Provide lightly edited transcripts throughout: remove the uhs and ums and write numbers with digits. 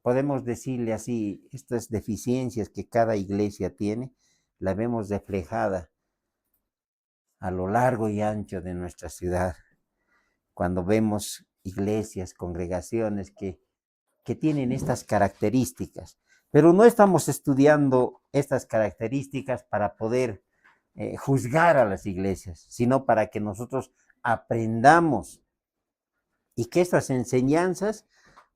podemos decirle así, estas deficiencias que cada iglesia tiene, la vemos reflejada a lo largo y ancho de nuestra ciudad, cuando vemos iglesias, congregaciones que tienen estas características. Pero no estamos estudiando estas características para poder juzgar a las iglesias, sino para que nosotros aprendamos y que estas enseñanzas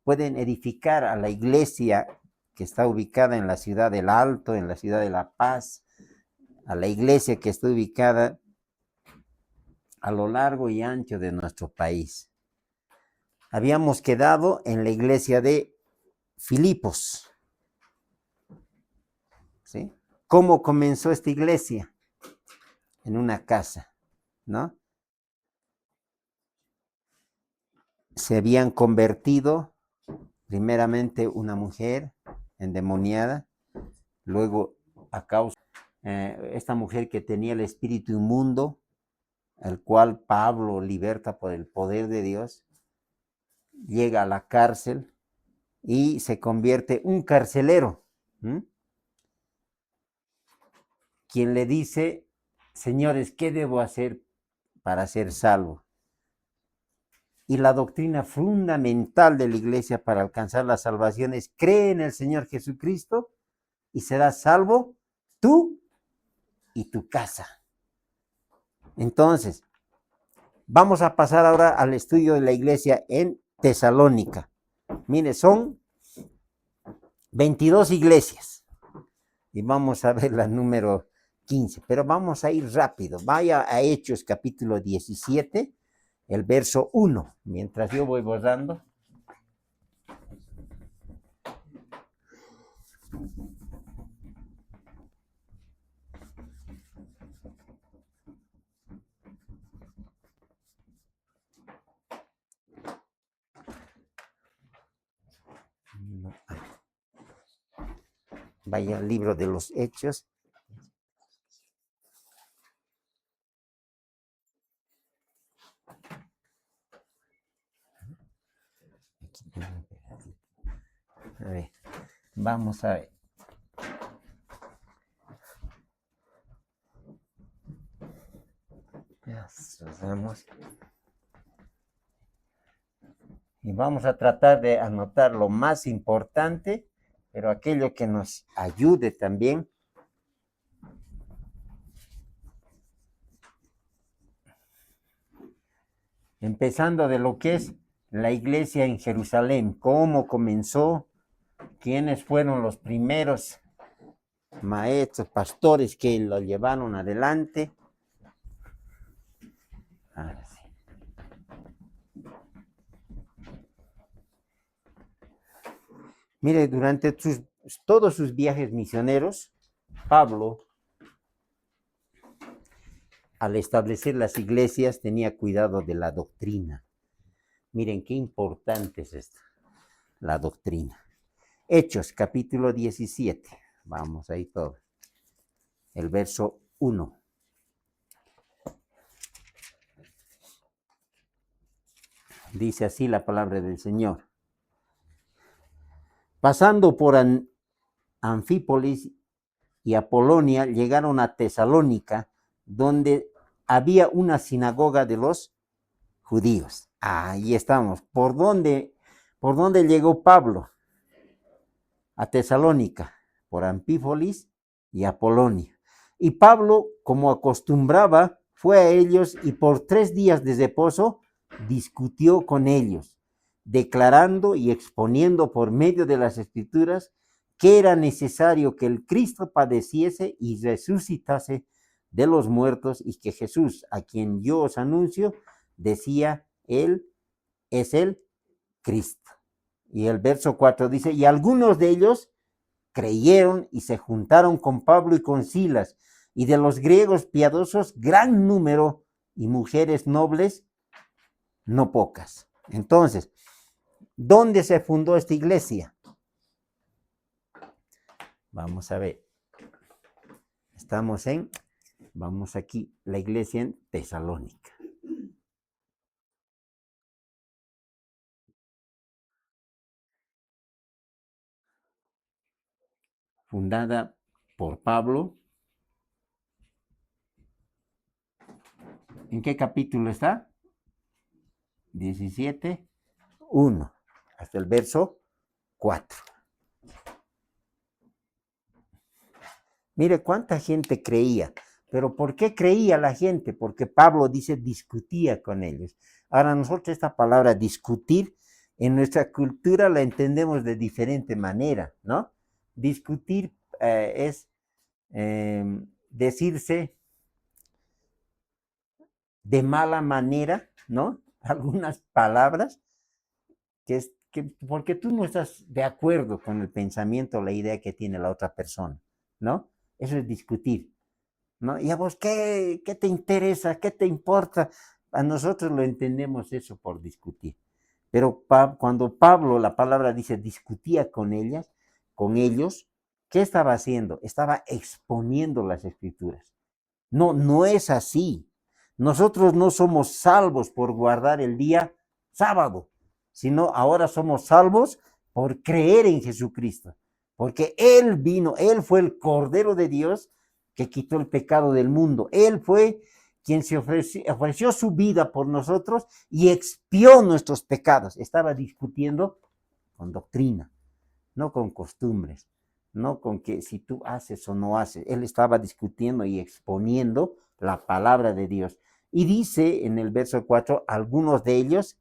pueden edificar a la iglesia que está ubicada en la ciudad del Alto, en la ciudad de La Paz, a la iglesia que está ubicada a lo largo y ancho de nuestro país. Habíamos quedado en la iglesia de Filipos, ¿sí? ¿Cómo comenzó esta iglesia? En una casa, ¿no? Se habían convertido primeramente una mujer endemoniada, luego a causa esta mujer que tenía el espíritu inmundo, el cual Pablo liberta por el poder de Dios, llega a la cárcel y se convierte un carcelero, quien le dice, señores, ¿qué debo hacer para ser salvo? Y la doctrina fundamental de la iglesia para alcanzar la salvación es: cree en el Señor Jesucristo y serás salvo tú y tu casa. Entonces, vamos a pasar ahora al estudio de la iglesia en Tesalónica. Mire, son 22 iglesias y vamos a ver la número 15, pero vamos a ir rápido. Vaya a Hechos capítulo 17, el verso 1, mientras yo voy borrando. Vaya al libro de los Hechos. A ver, vamos a ver. Ya cerramos. Y vamos a tratar de anotar lo más importante, pero aquello que nos ayude también. Empezando de lo que es la iglesia en Jerusalén, cómo comenzó, quiénes fueron los primeros maestros, pastores que lo llevaron adelante. Ahora sí. Mire, durante todos sus viajes misioneros, Pablo, al establecer las iglesias, tenía cuidado de la doctrina. Miren qué importante es esto, la doctrina. Hechos, capítulo 17. Vamos ahí todo. El verso 1. Dice así la palabra del Señor. Pasando por Anfípolis y Apolonia, llegaron a Tesalónica, donde había una sinagoga de los judíos. Ahí estamos. ¿Por dónde llegó Pablo? A Tesalónica, por Anfípolis y Apolonia. Y Pablo, como acostumbraba, fue a ellos y por 3 días de reposo discutió con ellos, declarando y exponiendo por medio de las Escrituras que era necesario que el Cristo padeciese y resucitase de los muertos, y que Jesús, a quien yo os anuncio, decía, él es el Cristo. Y el verso 4 dice, y algunos de ellos creyeron y se juntaron con Pablo y con Silas, y de los griegos piadosos gran número, y mujeres nobles no pocas. Entonces, ¿dónde se fundó esta iglesia? Vamos a ver. Vamos aquí, la iglesia en Tesalónica. fundada por Pablo. ¿En qué capítulo está? 17, 1, hasta el verso 4. Mire cuánta gente creía. Pero ¿por qué creía la gente? Porque Pablo dice discutía con ellos. Ahora nosotros esta palabra discutir en nuestra cultura la entendemos de diferente manera, ¿no? Discutir es decirse de mala manera, ¿no? Algunas palabras porque tú no estás de acuerdo con el pensamiento o la idea que tiene la otra persona, ¿no? Eso es discutir, ¿no? Y a vos, ¿qué te interesa? ¿Qué te importa? A nosotros lo entendemos eso por discutir. Pero cuando Pablo, la palabra dice, discutía con ellos, ¿qué estaba haciendo? Estaba exponiendo las escrituras. No, no es así. Nosotros no somos salvos por guardar el día sábado, sino ahora somos salvos por creer en Jesucristo. Porque Él vino, Él fue el Cordero de Dios que quitó el pecado del mundo. Él fue quien se ofreció su vida por nosotros y expió nuestros pecados. Estaba discutiendo con doctrina, no con costumbres, no con que si tú haces o no haces. Él estaba discutiendo y exponiendo la palabra de Dios. Y dice en el verso 4, algunos de ellos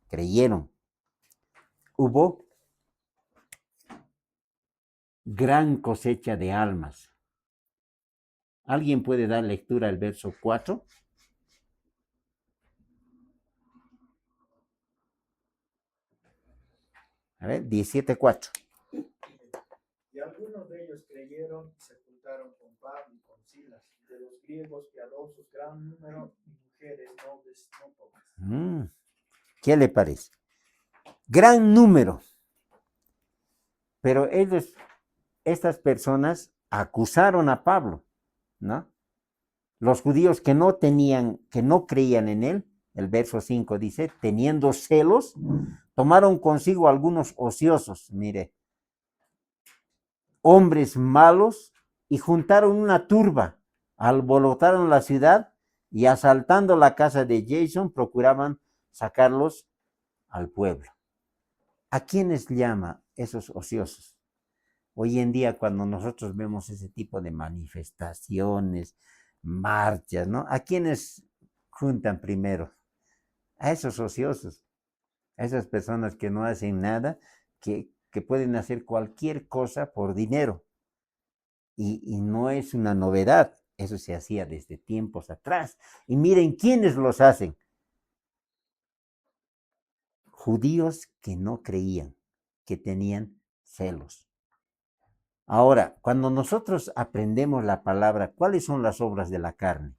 creyeron. Hubo gran cosecha de almas. ¿Alguien puede dar lectura al verso 4? A ver, 17:4. Y algunos de ellos creyeron y se juntaron con Pablo y con Silas, de los griegos piadosos, gran número, y mujeres nobles no pocas. ¿Qué le parece? Gran número. Pero estas personas acusaron a Pablo, ¿no? Los judíos que no creían en él, el verso 5 dice, teniendo celos, tomaron consigo algunos ociosos, mire, hombres malos, y juntaron una turba, alborotaron la ciudad y asaltando la casa de Jason procuraban sacarlos al pueblo. ¿A quiénes llama esos ociosos? Hoy en día cuando nosotros vemos ese tipo de manifestaciones, marchas, ¿no? ¿A quiénes juntan primero? A esos ociosos, a esas personas que no hacen nada, que pueden hacer cualquier cosa por dinero. Y no es una novedad, eso se hacía desde tiempos atrás. Y miren quiénes los hacen. Judíos que no creían, que tenían celos. Ahora, cuando nosotros aprendemos la palabra, ¿cuáles son las obras de la carne?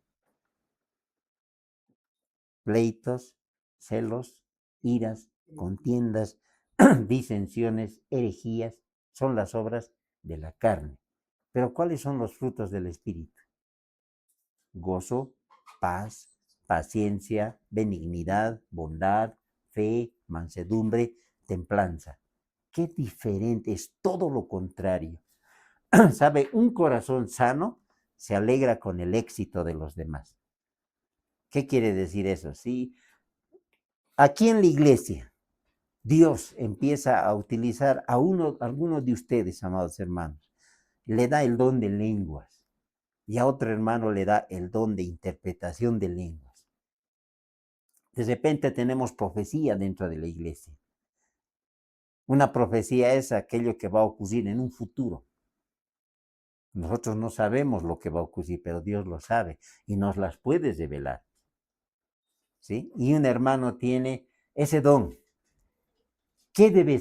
Pleitos, celos, iras, contiendas, disensiones, herejías, son las obras de la carne. Pero ¿cuáles son los frutos del Espíritu? Gozo, paz, paciencia, benignidad, bondad, fe, mansedumbre, templanza. Qué diferente, es todo lo contrario. ¿Sabe? Un corazón sano se alegra con el éxito de los demás. ¿Qué quiere decir eso? Sí, aquí en la iglesia, Dios empieza a utilizar a algunos de ustedes, amados hermanos, le da el don de lenguas y a otro hermano le da el don de interpretación de lenguas. De repente tenemos profecía dentro de la iglesia. Una profecía es aquello que va a ocurrir en un futuro. Nosotros no sabemos lo que va a ocurrir, pero Dios lo sabe y nos las puede revelar. ¿Sí? Y un hermano tiene ese don. ¿Qué debe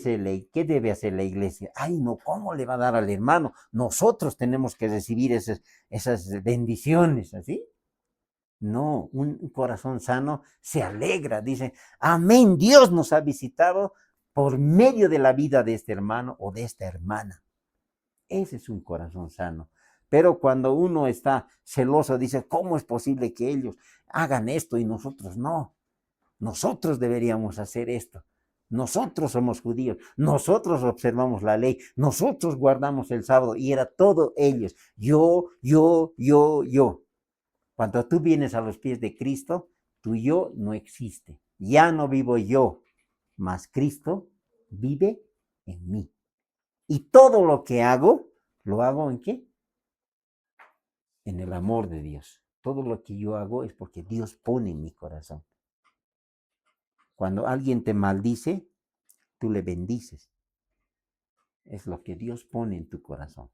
hacer la iglesia? Ay, no, ¿cómo le va a dar al hermano? Nosotros tenemos que recibir esas bendiciones, ¿así? No, un corazón sano se alegra, dice, amén, Dios nos ha visitado por medio de la vida de este hermano o de esta hermana. Ese es un corazón sano. Pero cuando uno está celoso, dice, ¿cómo es posible que ellos hagan esto y nosotros no? Nosotros deberíamos hacer esto. Nosotros somos judíos, nosotros observamos la ley, nosotros guardamos el sábado y era todo ellos. Yo. Cuando tú vienes a los pies de Cristo, tu yo no existe. Ya no vivo yo, mas Cristo vive en mí. Y todo lo que hago, ¿lo hago en qué? En el amor de Dios. Todo lo que yo hago es porque Dios pone en mi corazón. Cuando alguien te maldice, tú le bendices. Es lo que Dios pone en tu corazón.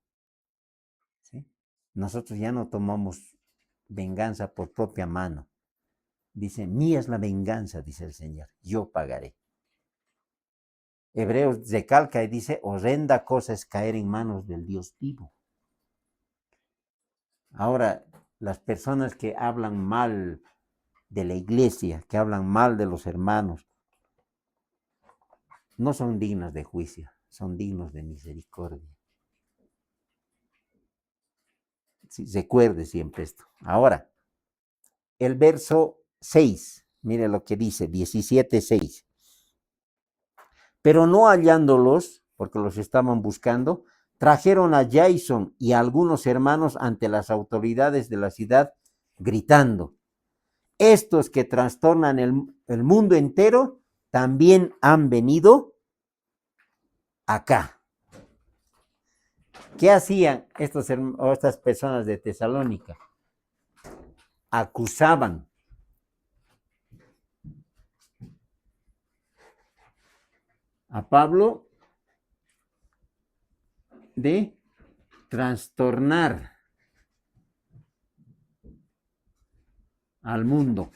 ¿Sí? Nosotros ya no tomamos venganza por propia mano. Dice, mía es la venganza, dice el Señor, yo pagaré. Hebreos recalca y dice, horrenda cosa es caer en manos del Dios vivo. Ahora, las personas que hablan mal de la iglesia, que hablan mal de los hermanos, no son dignas de juicio, son dignos de misericordia. Sí, recuerde siempre esto. Ahora, el verso 6, mire lo que dice, 17:6. Pero no hallándolos, porque los estaban buscando, trajeron a Jason y a algunos hermanos ante las autoridades de la ciudad, gritando, estos que trastornan el mundo entero, también han venido acá. ¿Qué hacían estas personas de Tesalónica? Acusaban a Pablo de trastornar al mundo.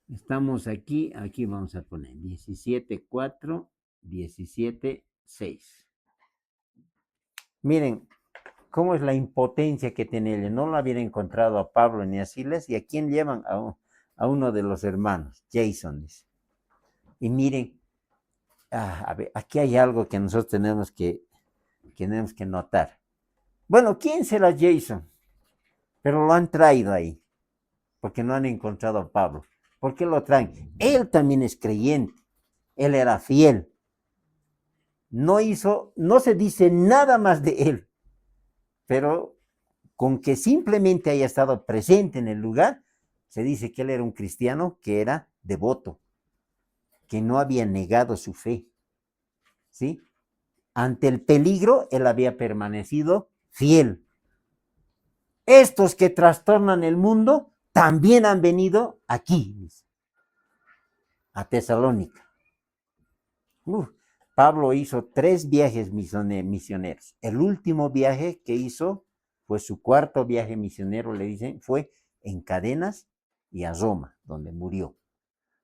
Estamos aquí vamos a poner 17:4, 17:6. Miren cómo es la impotencia que tiene él. No lo habían encontrado a Pablo ni a Silas, y a quién llevan a uno de los hermanos, Jason, dice. Y miren, a ver, aquí hay algo que nosotros tenemos que notar. Bueno, ¿quién será Jason? Pero lo han traído ahí, porque no han encontrado a Pablo. ¿Por qué lo traen? Él también es creyente, él era fiel. No se dice nada más de él, pero con que simplemente haya estado presente en el lugar, se dice que él era un cristiano que era devoto, que no había negado su fe, ¿sí? Ante el peligro, él había permanecido fiel. Estos que trastornan el mundo también han venido aquí, a Tesalónica. Pablo hizo 3 viajes misioneros. El último viaje que hizo fue su 4.º viaje misionero, le dicen, fue en Cadenas y a Roma, donde murió.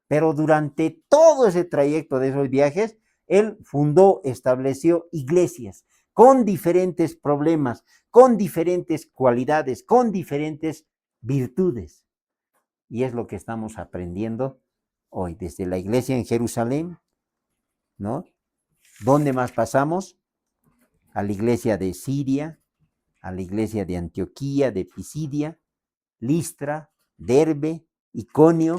Pero durante todo ese trayecto de esos viajes, él estableció iglesias con diferentes problemas, con diferentes cualidades, con diferentes virtudes. Y es lo que estamos aprendiendo hoy, desde la iglesia en Jerusalén, ¿no? ¿Dónde más pasamos? A la iglesia de Siria, a la iglesia de Antioquía, de Pisidia, Listra, Derbe, Iconio,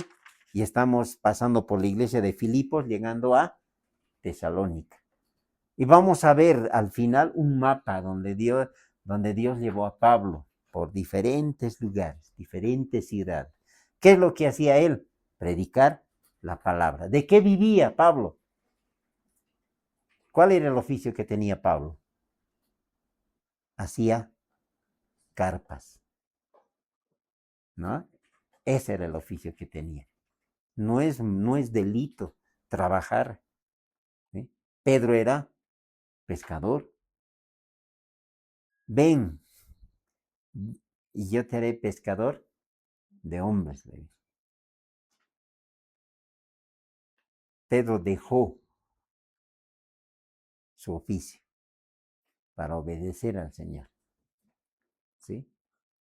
y estamos pasando por la iglesia de Filipos, llegando a Tesalónica. Y vamos a ver al final un mapa donde Dios llevó a Pablo por diferentes lugares, diferentes ciudades. ¿Qué es lo que hacía él? Predicar la palabra. ¿De qué vivía Pablo? ¿Cuál era el oficio que tenía Pablo? Hacía carpas, ¿no? Ese era el oficio que tenía. No es delito trabajar, ¿sí? Pedro era pescador. Ven, y yo te haré pescador de hombres. Pedro dejó su oficio para obedecer al Señor, ¿sí?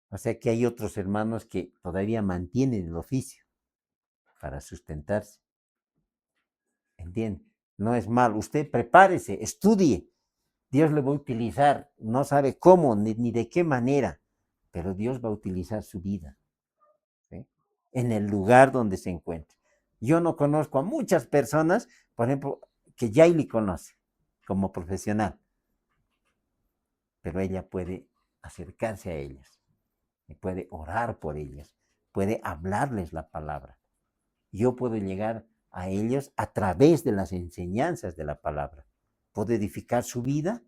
O sea que hay otros hermanos que todavía mantienen el oficio para sustentarse. ¿Entiende? No es mal. Usted prepárese, estudie. Dios le va a utilizar. No sabe cómo ni de qué manera, pero Dios va a utilizar su vida. en el lugar donde se encuentre. Yo no conozco a muchas personas, por ejemplo, que Yaili conoce como profesional, pero ella puede acercarse a ellas, y puede orar por ellas, puede hablarles la palabra. Yo puedo llegar a ellos a través de las enseñanzas de la palabra. Puedo edificar su vida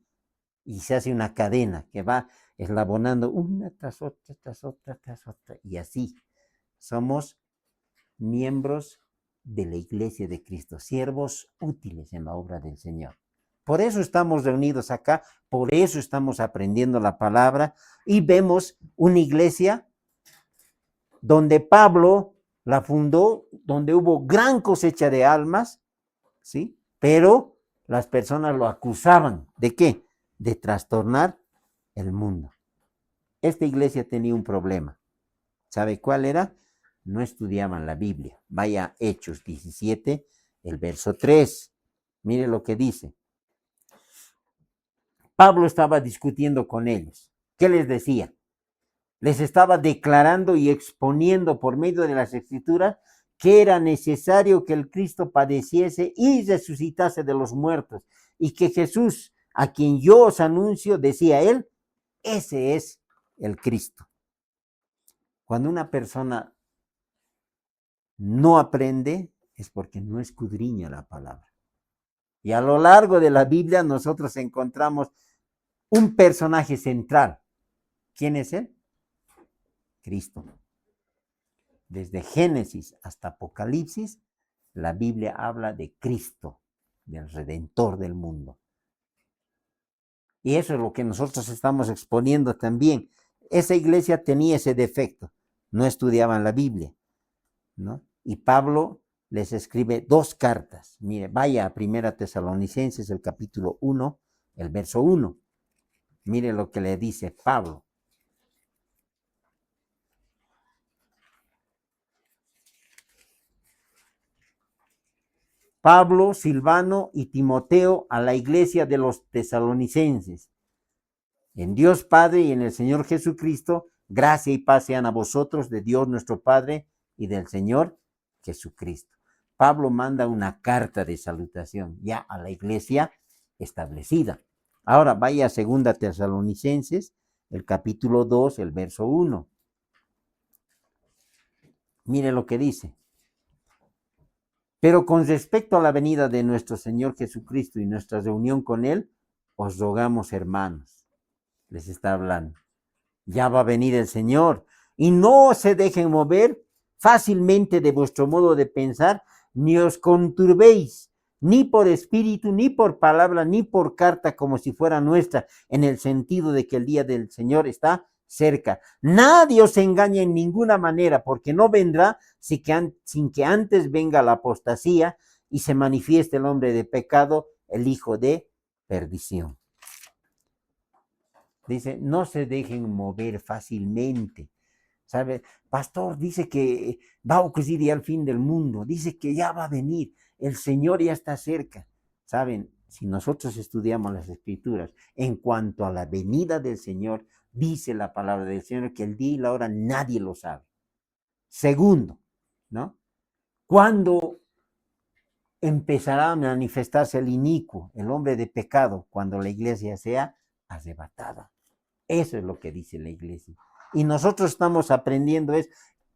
y se hace una cadena que va eslabonando una tras otra, tras otra, tras otra. Y así somos miembros de la iglesia de Cristo, siervos útiles en la obra del Señor. Por eso estamos reunidos acá, por eso estamos aprendiendo la palabra y vemos una iglesia donde Pablo la fundó, donde hubo gran cosecha de almas, ¿sí? Pero las personas lo acusaban. ¿De qué? De trastornar el mundo. Esta iglesia tenía un problema. ¿Sabe cuál era? No estudiaban la Biblia. Vaya Hechos 17, el verso 3. Mire lo que dice. Pablo estaba discutiendo con ellos. ¿Qué les decía? Les estaba declarando y exponiendo por medio de las escrituras que era necesario que el Cristo padeciese y resucitase de los muertos, y que Jesús, a quien yo os anuncio, decía él, ese es el Cristo. Cuando una persona no aprende, es porque no escudriña la palabra. Y a lo largo de la Biblia nosotros encontramos un personaje central. ¿Quién es él? Cristo. Desde Génesis hasta Apocalipsis, la Biblia habla de Cristo, del Redentor del mundo. Y eso es lo que nosotros estamos exponiendo también. Esa iglesia tenía ese defecto, no estudiaban la Biblia, ¿no? Y Pablo les escribe 2 cartas. Mire, vaya a 1 Tesalonicenses, el capítulo 1, el verso 1. Mire lo que le dice Pablo. Pablo, Silvano y Timoteo a la iglesia de los tesalonicenses. En Dios Padre y en el Señor Jesucristo, gracia y paz sean a vosotros de Dios nuestro Padre y del Señor Jesucristo. Pablo manda una carta de salutación ya a la iglesia establecida. Ahora vaya a 2 Tesalonicenses, el capítulo 2, el verso 1. Mire lo que dice. Pero con respecto a la venida de nuestro Señor Jesucristo y nuestra reunión con Él, os rogamos, hermanos, les está hablando, ya va a venir el Señor, y no se dejen mover fácilmente de vuestro modo de pensar, ni os conturbéis, ni por espíritu, ni por palabra, ni por carta, como si fuera nuestra, en el sentido de que el día del Señor está cerca. Nadie os engañe en ninguna manera, porque no vendrá sin que antes venga la apostasía y se manifieste el hombre de pecado, el hijo de perdición. Dice, no se dejen mover fácilmente. ¿Sabe? Pastor, dice que va a ocurrir ya el fin del mundo, dice que ya va a venir, el Señor ya está cerca. ¿Saben? Si nosotros estudiamos las escrituras en cuanto a la venida del Señor, dice la palabra del Señor que el día y la hora nadie lo sabe. Segundo, ¿no? ¿Cuándo empezará a manifestarse el inicuo, el hombre de pecado? Cuando la iglesia sea arrebatada. Eso es lo que dice la iglesia. Y nosotros estamos aprendiendo es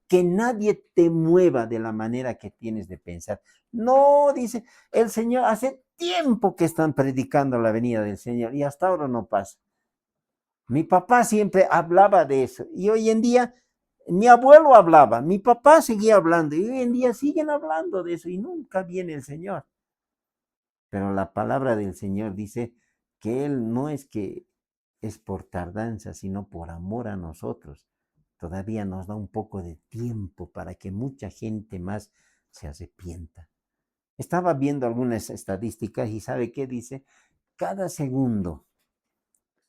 que nadie te mueva de la manera que tienes de pensar. No, dice el Señor, hace tiempo que están predicando la venida del Señor y hasta ahora no pasa. Mi papá siempre hablaba de eso y hoy en día mi abuelo hablaba, mi papá seguía hablando y hoy en día siguen hablando de eso y nunca viene el Señor. Pero la palabra del Señor dice que Él no es que es por tardanza, sino por amor a nosotros. Todavía nos da un poco de tiempo para que mucha gente más se arrepienta. Estaba viendo algunas estadísticas y ¿sabe qué dice? Cada segundo,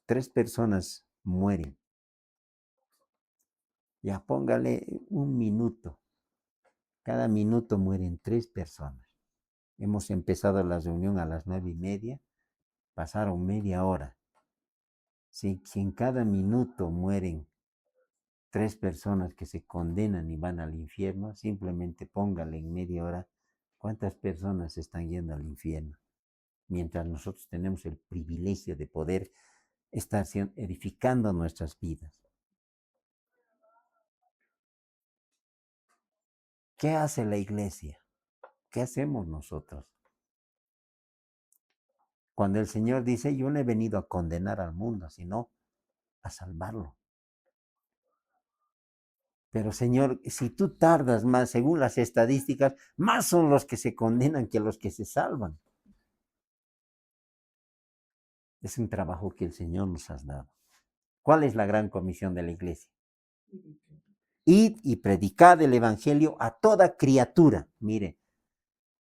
3 personas mueren. Ya póngale un minuto. Cada minuto mueren 3 personas. Hemos empezado la reunión a las 9:30. Pasaron media hora. Si en cada minuto mueren 3 personas que se condenan y van al infierno, simplemente póngale en media hora cuántas personas están yendo al infierno, mientras nosotros tenemos el privilegio de poder estar edificando nuestras vidas. ¿Qué hace la iglesia? ¿Qué hacemos nosotros? Cuando el Señor dice, yo no he venido a condenar al mundo, sino a salvarlo. Pero Señor, si tú tardas más, según las estadísticas, más son los que se condenan que los que se salvan. Es un trabajo que el Señor nos ha dado. ¿Cuál es la gran comisión de la iglesia? Id y predicad el evangelio a toda criatura. Mire,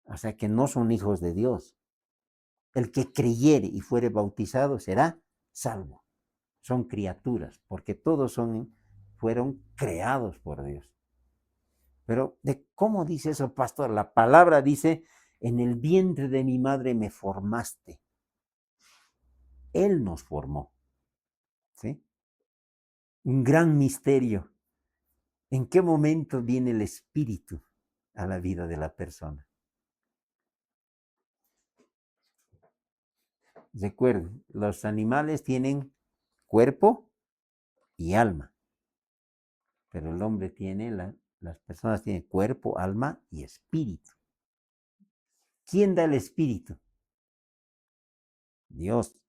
o sea que no son hijos de Dios. El que creyere y fuere bautizado será salvo. Son criaturas, porque todos fueron creados por Dios. Pero ¿cómo dice eso, pastor? La palabra dice, en el vientre de mi madre me formaste. Él nos formó. ¿Sí? Un gran misterio. ¿En qué momento viene el espíritu a la vida de la persona? Recuerden, los animales tienen cuerpo y alma, pero el hombre tiene, las personas tienen cuerpo, alma y espíritu. ¿Quién da el espíritu? Dios.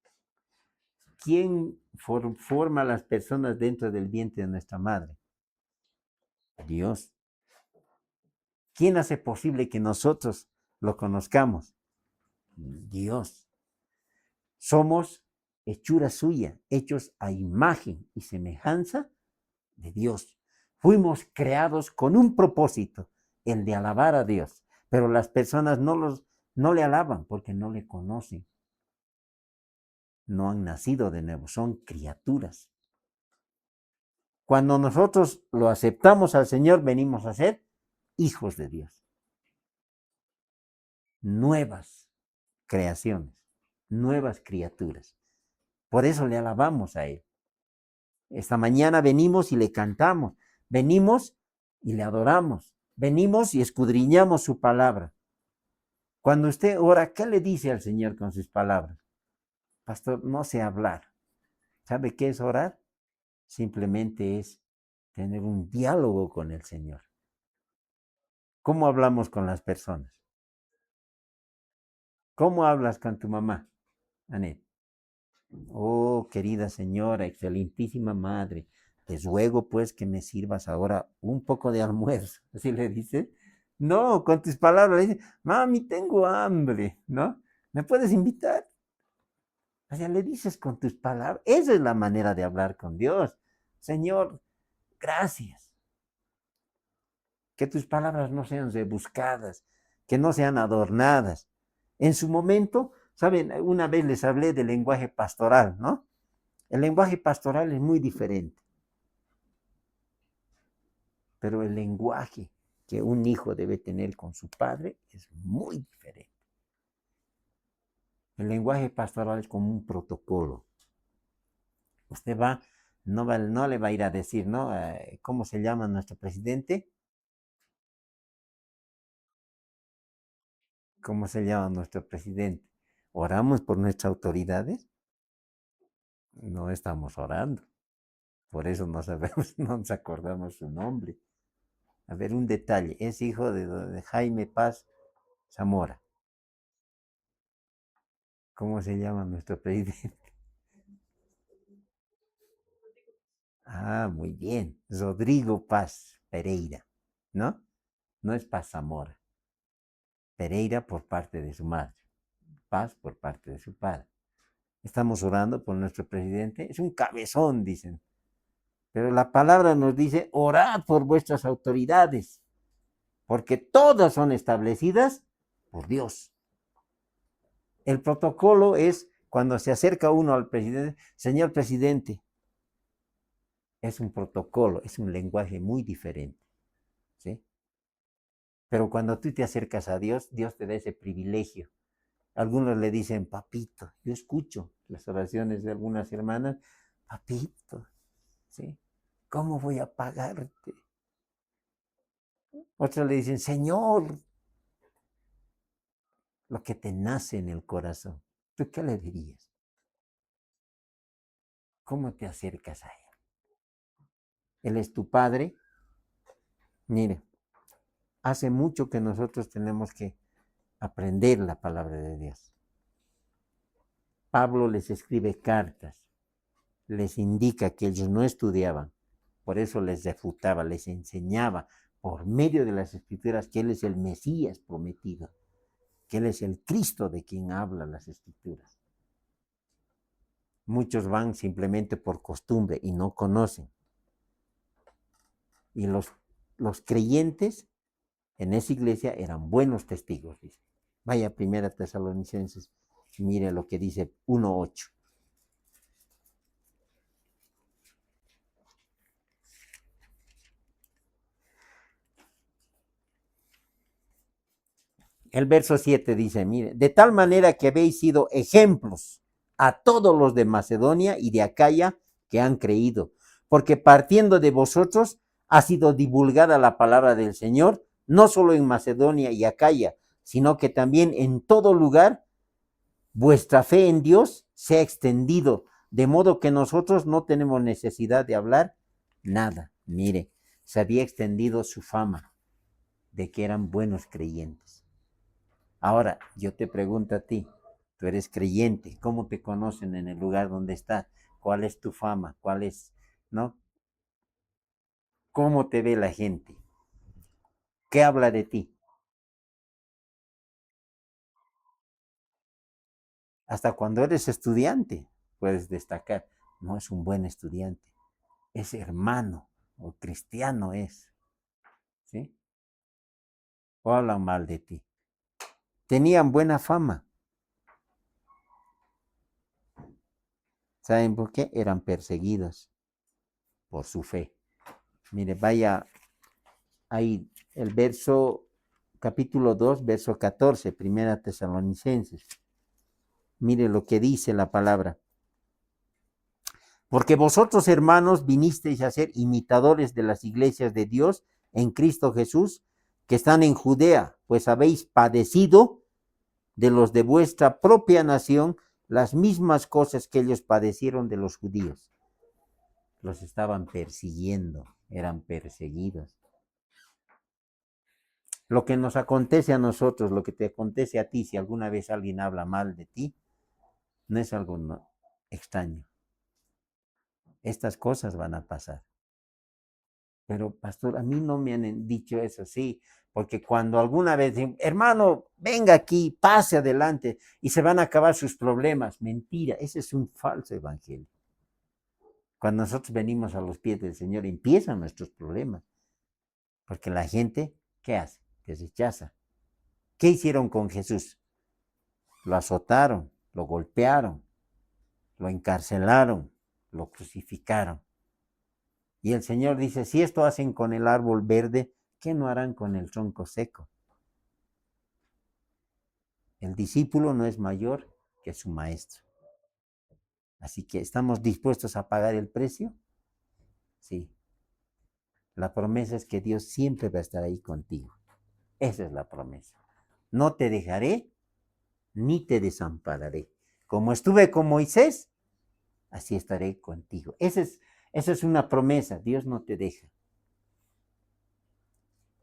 ¿Quién forma a las personas dentro del vientre de nuestra madre? Dios. ¿Quién hace posible que nosotros lo conozcamos? Dios. Somos hechura suya, hechos a imagen y semejanza de Dios. Fuimos creados con un propósito, el de alabar a Dios. Pero las personas no le alaban porque no le conocen. No han nacido de nuevo, son criaturas. Cuando nosotros lo aceptamos al Señor, venimos a ser hijos de Dios. Nuevas creaciones, nuevas criaturas. Por eso le alabamos a Él. Esta mañana venimos y le cantamos, venimos y le adoramos, venimos y escudriñamos su palabra. Cuando usted ora, ¿qué le dice al Señor con sus palabras? Pastor, no sé hablar. ¿Sabe qué es orar? Simplemente es tener un diálogo con el Señor. ¿Cómo hablamos con las personas? ¿Cómo hablas con tu mamá, Anet? Oh, querida señora, excelentísima madre, te ruego pues que me sirvas ahora un poco de almuerzo. Así le dice. No, con tus palabras le dice, mami, tengo hambre, ¿no? ¿Me puedes invitar? O sea, le dices con tus palabras. Esa es la manera de hablar con Dios. Señor, gracias. Que tus palabras no sean rebuscadas, que no sean adornadas. En su momento, saben, una vez les hablé del lenguaje pastoral, ¿no? El lenguaje pastoral es muy diferente. Pero el lenguaje que un hijo debe tener con su padre es muy diferente. El lenguaje pastoral es como un protocolo. Usted no le va a ir a decir, ¿no? ¿Cómo se llama nuestro presidente? ¿Cómo se llama nuestro presidente? ¿Oramos por nuestras autoridades? No estamos orando. Por eso no sabemos, no nos acordamos su nombre. A ver, un detalle. Es hijo de Jaime Paz Zamora. ¿Cómo se llama nuestro presidente? Ah, muy bien. Rodrigo Paz Pereira, ¿no? No es Paz Zamora. Pereira por parte de su madre. Paz por parte de su padre. Estamos orando por nuestro presidente. Es un cabezón, dicen. Pero la palabra nos dice, orad por vuestras autoridades, porque todas son establecidas por Dios. El protocolo es cuando se acerca uno al presidente, señor presidente, es un protocolo, es un lenguaje muy diferente, ¿sí? Pero cuando tú te acercas a Dios, Dios te da ese privilegio. Algunos le dicen, papito, yo escucho las oraciones de algunas hermanas, papito, ¿sí? ¿Cómo voy a pagarte? Otros le dicen, Señor, lo que te nace en el corazón. ¿Tú qué le dirías? ¿Cómo te acercas a Él? Él es tu Padre. Mire, hace mucho que nosotros tenemos que aprender la palabra de Dios. Pablo les escribe cartas, les indica que ellos no estudiaban, por eso les refutaba, les enseñaba por medio de las escrituras que Él es el Mesías prometido, que Él es el Cristo de quien hablan las escrituras. Muchos van simplemente por costumbre y no conocen. Y los creyentes en esa iglesia eran buenos testigos, dice. Vaya a 1 Tesalonicenses, mire lo que dice 1:8. El verso 7 dice, mire, de tal manera que habéis sido ejemplos a todos los de Macedonia y de Acaya que han creído, porque partiendo de vosotros ha sido divulgada la palabra del Señor, no solo en Macedonia y Acaya, sino que también en todo lugar vuestra fe en Dios se ha extendido, de modo que nosotros no tenemos necesidad de hablar nada. Mire, se había extendido su fama de que eran buenos creyentes. Ahora, yo te pregunto a ti, tú eres creyente, ¿cómo te conocen en el lugar donde estás? ¿Cuál es tu fama? ¿Cuál es, no? ¿Cómo te ve la gente? ¿Qué habla de ti? Hasta cuando eres estudiante puedes destacar, no es un buen estudiante, es hermano o cristiano es, ¿sí? O hablan mal de ti. Tenían buena fama. ¿Saben por qué? Eran perseguidos por su fe. Mire, vaya ahí el capítulo 2, verso 14, 1 Tesalonicenses. Mire lo que dice la palabra. Porque vosotros, hermanos, vinisteis a ser imitadores de las iglesias de Dios en Cristo Jesús, que están en Judea, pues habéis padecido de los de vuestra propia nación las mismas cosas que ellos padecieron de los judíos. Los estaban persiguiendo, eran perseguidos. Lo que nos acontece a nosotros, lo que te acontece a ti, si alguna vez alguien habla mal de ti, no es algo extraño. Estas cosas van a pasar. Pero, pastor, a mí no me han dicho eso, sí, porque cuando alguna vez dicen, hermano, venga aquí, pase adelante y se van a acabar sus problemas. Mentira, ese es un falso evangelio. Cuando nosotros venimos a los pies del Señor, empiezan nuestros problemas, porque la gente, ¿qué hace? Te rechaza. ¿Qué hicieron con Jesús? Lo azotaron, lo golpearon, lo encarcelaron, lo crucificaron. Y el Señor dice, si esto hacen con el árbol verde, ¿qué no harán con el tronco seco? El discípulo no es mayor que su maestro. Así que, ¿estamos dispuestos a pagar el precio? Sí. La promesa es que Dios siempre va a estar ahí contigo. Esa es la promesa. No te dejaré ni te desampararé. Como estuve con Moisés, así estaré contigo. Esa es una promesa. Dios no te deja.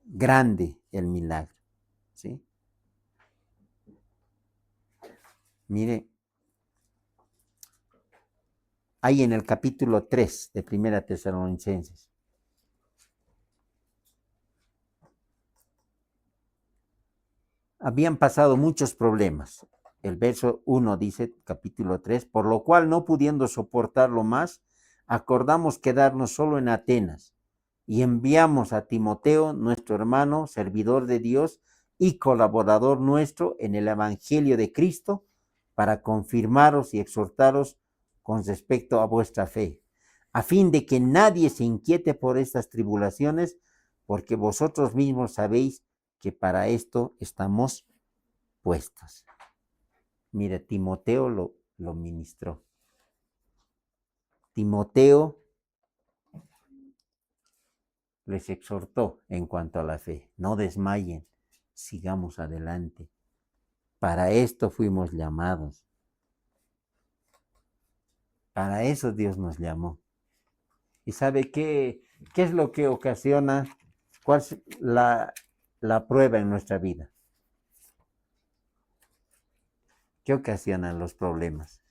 Grande el milagro. ¿Sí? Mire, ahí en el capítulo 3 de 1 Tesalonicenses. Habían pasado muchos problemas. El verso 1 dice, capítulo 3, por lo cual no pudiendo soportarlo más, acordamos quedarnos solo en Atenas y enviamos a Timoteo, nuestro hermano, servidor de Dios y colaborador nuestro en el Evangelio de Cristo, para confirmaros y exhortaros con respecto a vuestra fe, a fin de que nadie se inquiete por estas tribulaciones, porque vosotros mismos sabéis que para esto estamos puestos. Mira, Timoteo lo ministró. Timoteo les exhortó en cuanto a la fe. No desmayen, sigamos adelante. Para esto fuimos llamados. Para eso Dios nos llamó. ¿Y sabe qué es lo que ocasiona? ¿Cuál es la prueba en nuestra vida? ¿Qué ocasionan los problemas?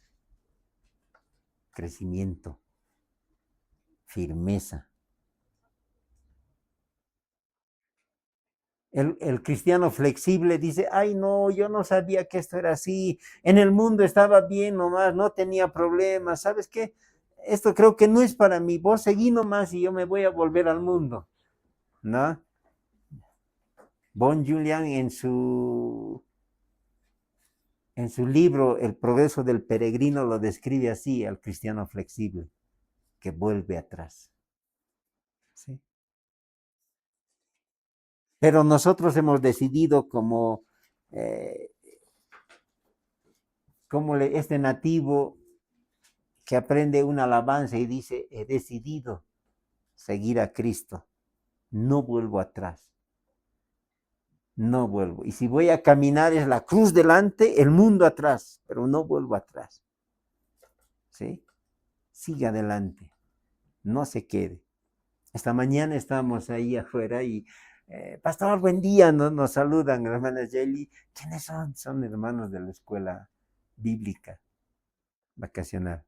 Crecimiento, firmeza. El cristiano flexible dice, ay no, yo no sabía que esto era así, en el mundo estaba bien nomás, no tenía problemas, ¿sabes qué? Esto creo que no es para mí, vos seguí nomás y yo me voy a volver al mundo, ¿no? Bon Julian en su libro El progreso del peregrino lo describe así, al cristiano flexible, que vuelve atrás. ¿Sí? Pero nosotros hemos decidido como este nativo que aprende una alabanza y dice, he decidido seguir a Cristo, no vuelvo atrás, no vuelvo. Y si voy a caminar es la cruz delante, el mundo atrás, pero no vuelvo atrás. ¿Sí? Siga adelante, no se quede. Esta mañana estamos ahí afuera y pastor, buen día, nos saludan, hermanas Yeli. ¿Quiénes son? Son hermanos de la escuela bíblica vacacional.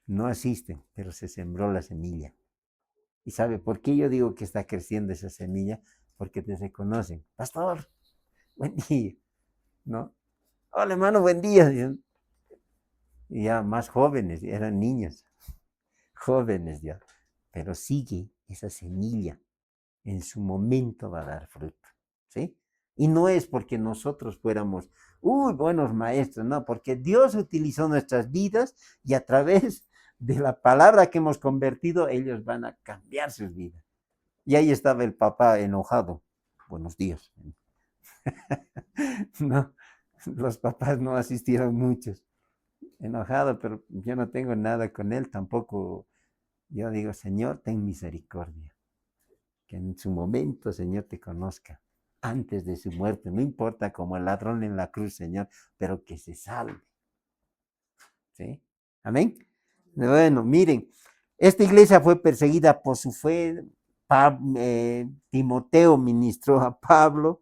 No asisten, pero se sembró la semilla. ¿Y sabe por qué yo digo que está creciendo esa semilla? Porque te reconocen. Pastor, buen día, ¿no? Hola, hermano, buen día. Y ya más jóvenes, eran niños, jóvenes ya. Pero sigue esa semilla. En su momento va a dar fruto, ¿sí? Y no es porque nosotros fuéramos, buenos maestros, no, porque Dios utilizó nuestras vidas y a través de la palabra que hemos convertido, ellos van a cambiar sus vidas. Y ahí estaba el papá enojado. Buenos días. No, los papás no asistieron muchos. Enojado, pero yo no tengo nada con él tampoco. Yo digo, Señor, ten misericordia. Que en su momento, Señor, te conozca. Antes de su muerte, no importa como el ladrón en la cruz, Señor, pero que se salve. ¿Sí? Amén. Bueno, miren, esta iglesia fue perseguida por su fe. Timoteo ministró a Pablo.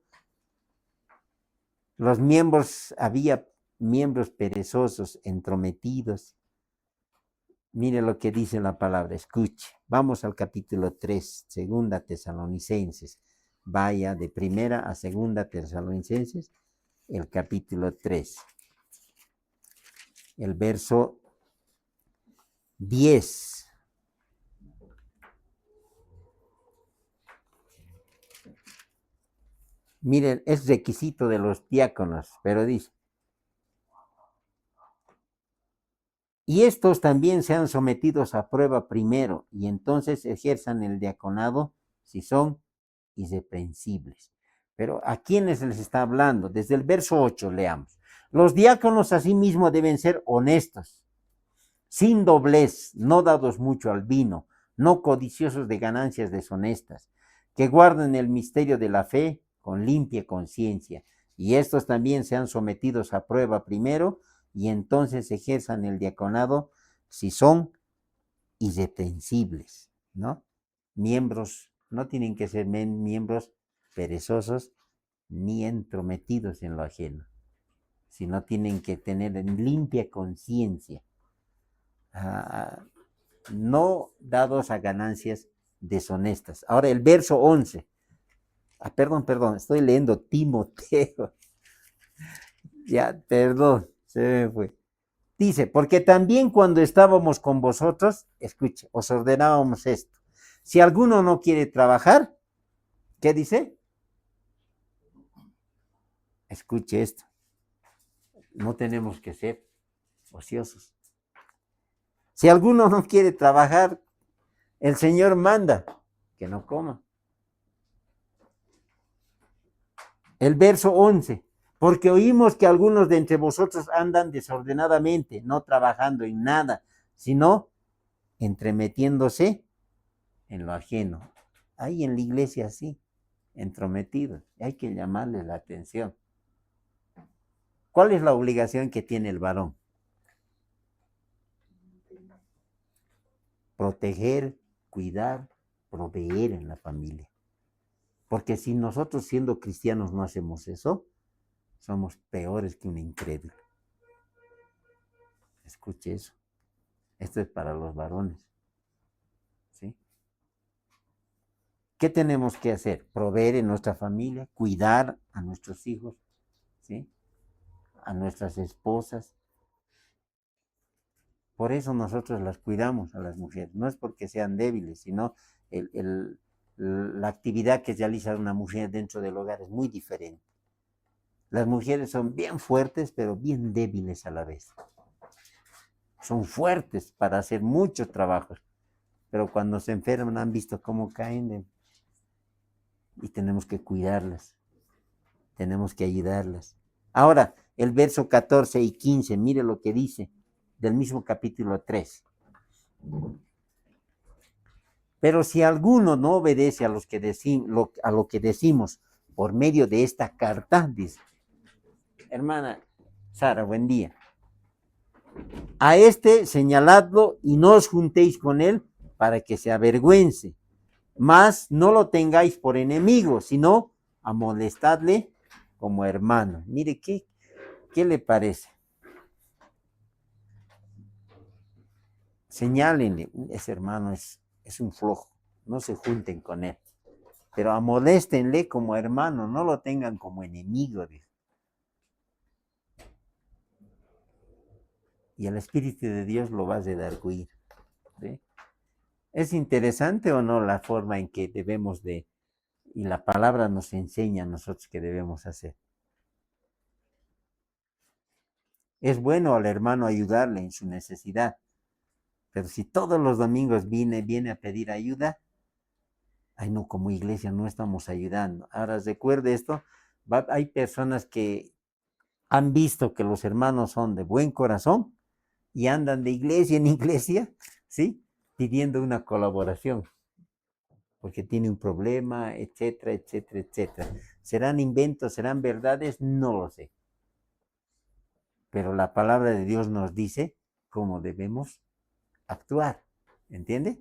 Había miembros perezosos, entrometidos. Mire lo que dice la palabra, escuche. Vamos al capítulo 3, segunda Tesalonicenses. Vaya de primera a segunda Tesalonicenses, el capítulo 3. El verso 10. Miren, es requisito de los diáconos, pero dice, y estos también sean sometidos a prueba primero, y entonces ejerzan el diaconado si son irreprensibles. Pero ¿a quiénes les está hablando? Desde el verso 8 leamos. Los diáconos asimismo deben ser honestos, sin doblez, no dados mucho al vino, no codiciosos de ganancias deshonestas, que guarden el misterio de la fe con limpia conciencia, y estos también sean sometidos a prueba primero, y entonces ejerzan el diaconado si son irreprensibles, ¿no? Miembros, no tienen que ser miembros perezosos ni entrometidos en lo ajeno, sino tienen que tener limpia conciencia, no dados a ganancias deshonestas. Ahora el verso 11. Perdón, estoy leyendo Timoteo. Ya, perdón, se me fue. Dice, porque también cuando estábamos con vosotros, escuche, os ordenábamos esto. Si alguno no quiere trabajar, ¿qué dice? Escuche esto. No tenemos que ser ociosos. Si alguno no quiere trabajar, el Señor manda que no coma. El verso 11. Porque oímos que algunos de entre vosotros andan desordenadamente, no trabajando en nada, sino entremetiéndose en lo ajeno. Hay en la iglesia así, entrometidos. Hay que llamarles la atención. ¿Cuál es la obligación que tiene el varón? Proteger, cuidar, proveer en la familia. Porque si nosotros siendo cristianos no hacemos eso, somos peores que un incrédulo. Escuche eso. Esto es para los varones. ¿Sí? ¿Qué tenemos que hacer? Proveer en nuestra familia, cuidar a nuestros hijos, ¿sí? A nuestras esposas. Por eso nosotros las cuidamos a las mujeres. No es porque sean débiles, sino la actividad que realiza una mujer dentro del hogar es muy diferente. Las mujeres son bien fuertes, pero bien débiles a la vez. Son fuertes para hacer muchos trabajos, pero cuando se enferman han visto cómo caen y tenemos que cuidarlas, tenemos que ayudarlas. Ahora, el verso 14 y 15, mire lo que dice del mismo capítulo 3. Pero si alguno no obedece a lo que decimos por medio de esta carta, dice, hermana Sara, buen día. A este señaladlo y no os juntéis con él para que se avergüence. Mas no lo tengáis por enemigo, sino amonestadle como hermano. Mire, ¿qué le parece? Señálenle, ese hermano es un flojo, no se junten con él. Pero amonéstenle como hermano, no lo tengan como enemigo. Y el Espíritu de Dios lo va a redarguir. ¿Sí? ¿Es interesante o no la forma en que debemos de, y la palabra nos enseña a nosotros que debemos hacer? Es bueno al hermano ayudarle en su necesidad, pero si todos los domingos viene a pedir ayuda, ay no, como iglesia no estamos ayudando. Ahora recuerde esto, hay personas que han visto que los hermanos son de buen corazón y andan de iglesia en iglesia, ¿sí? Pidiendo una colaboración, porque tiene un problema, etcétera, etcétera, etcétera. ¿Serán inventos, serán verdades? No lo sé. Pero la palabra de Dios nos dice cómo debemos actuar. ¿Entiende?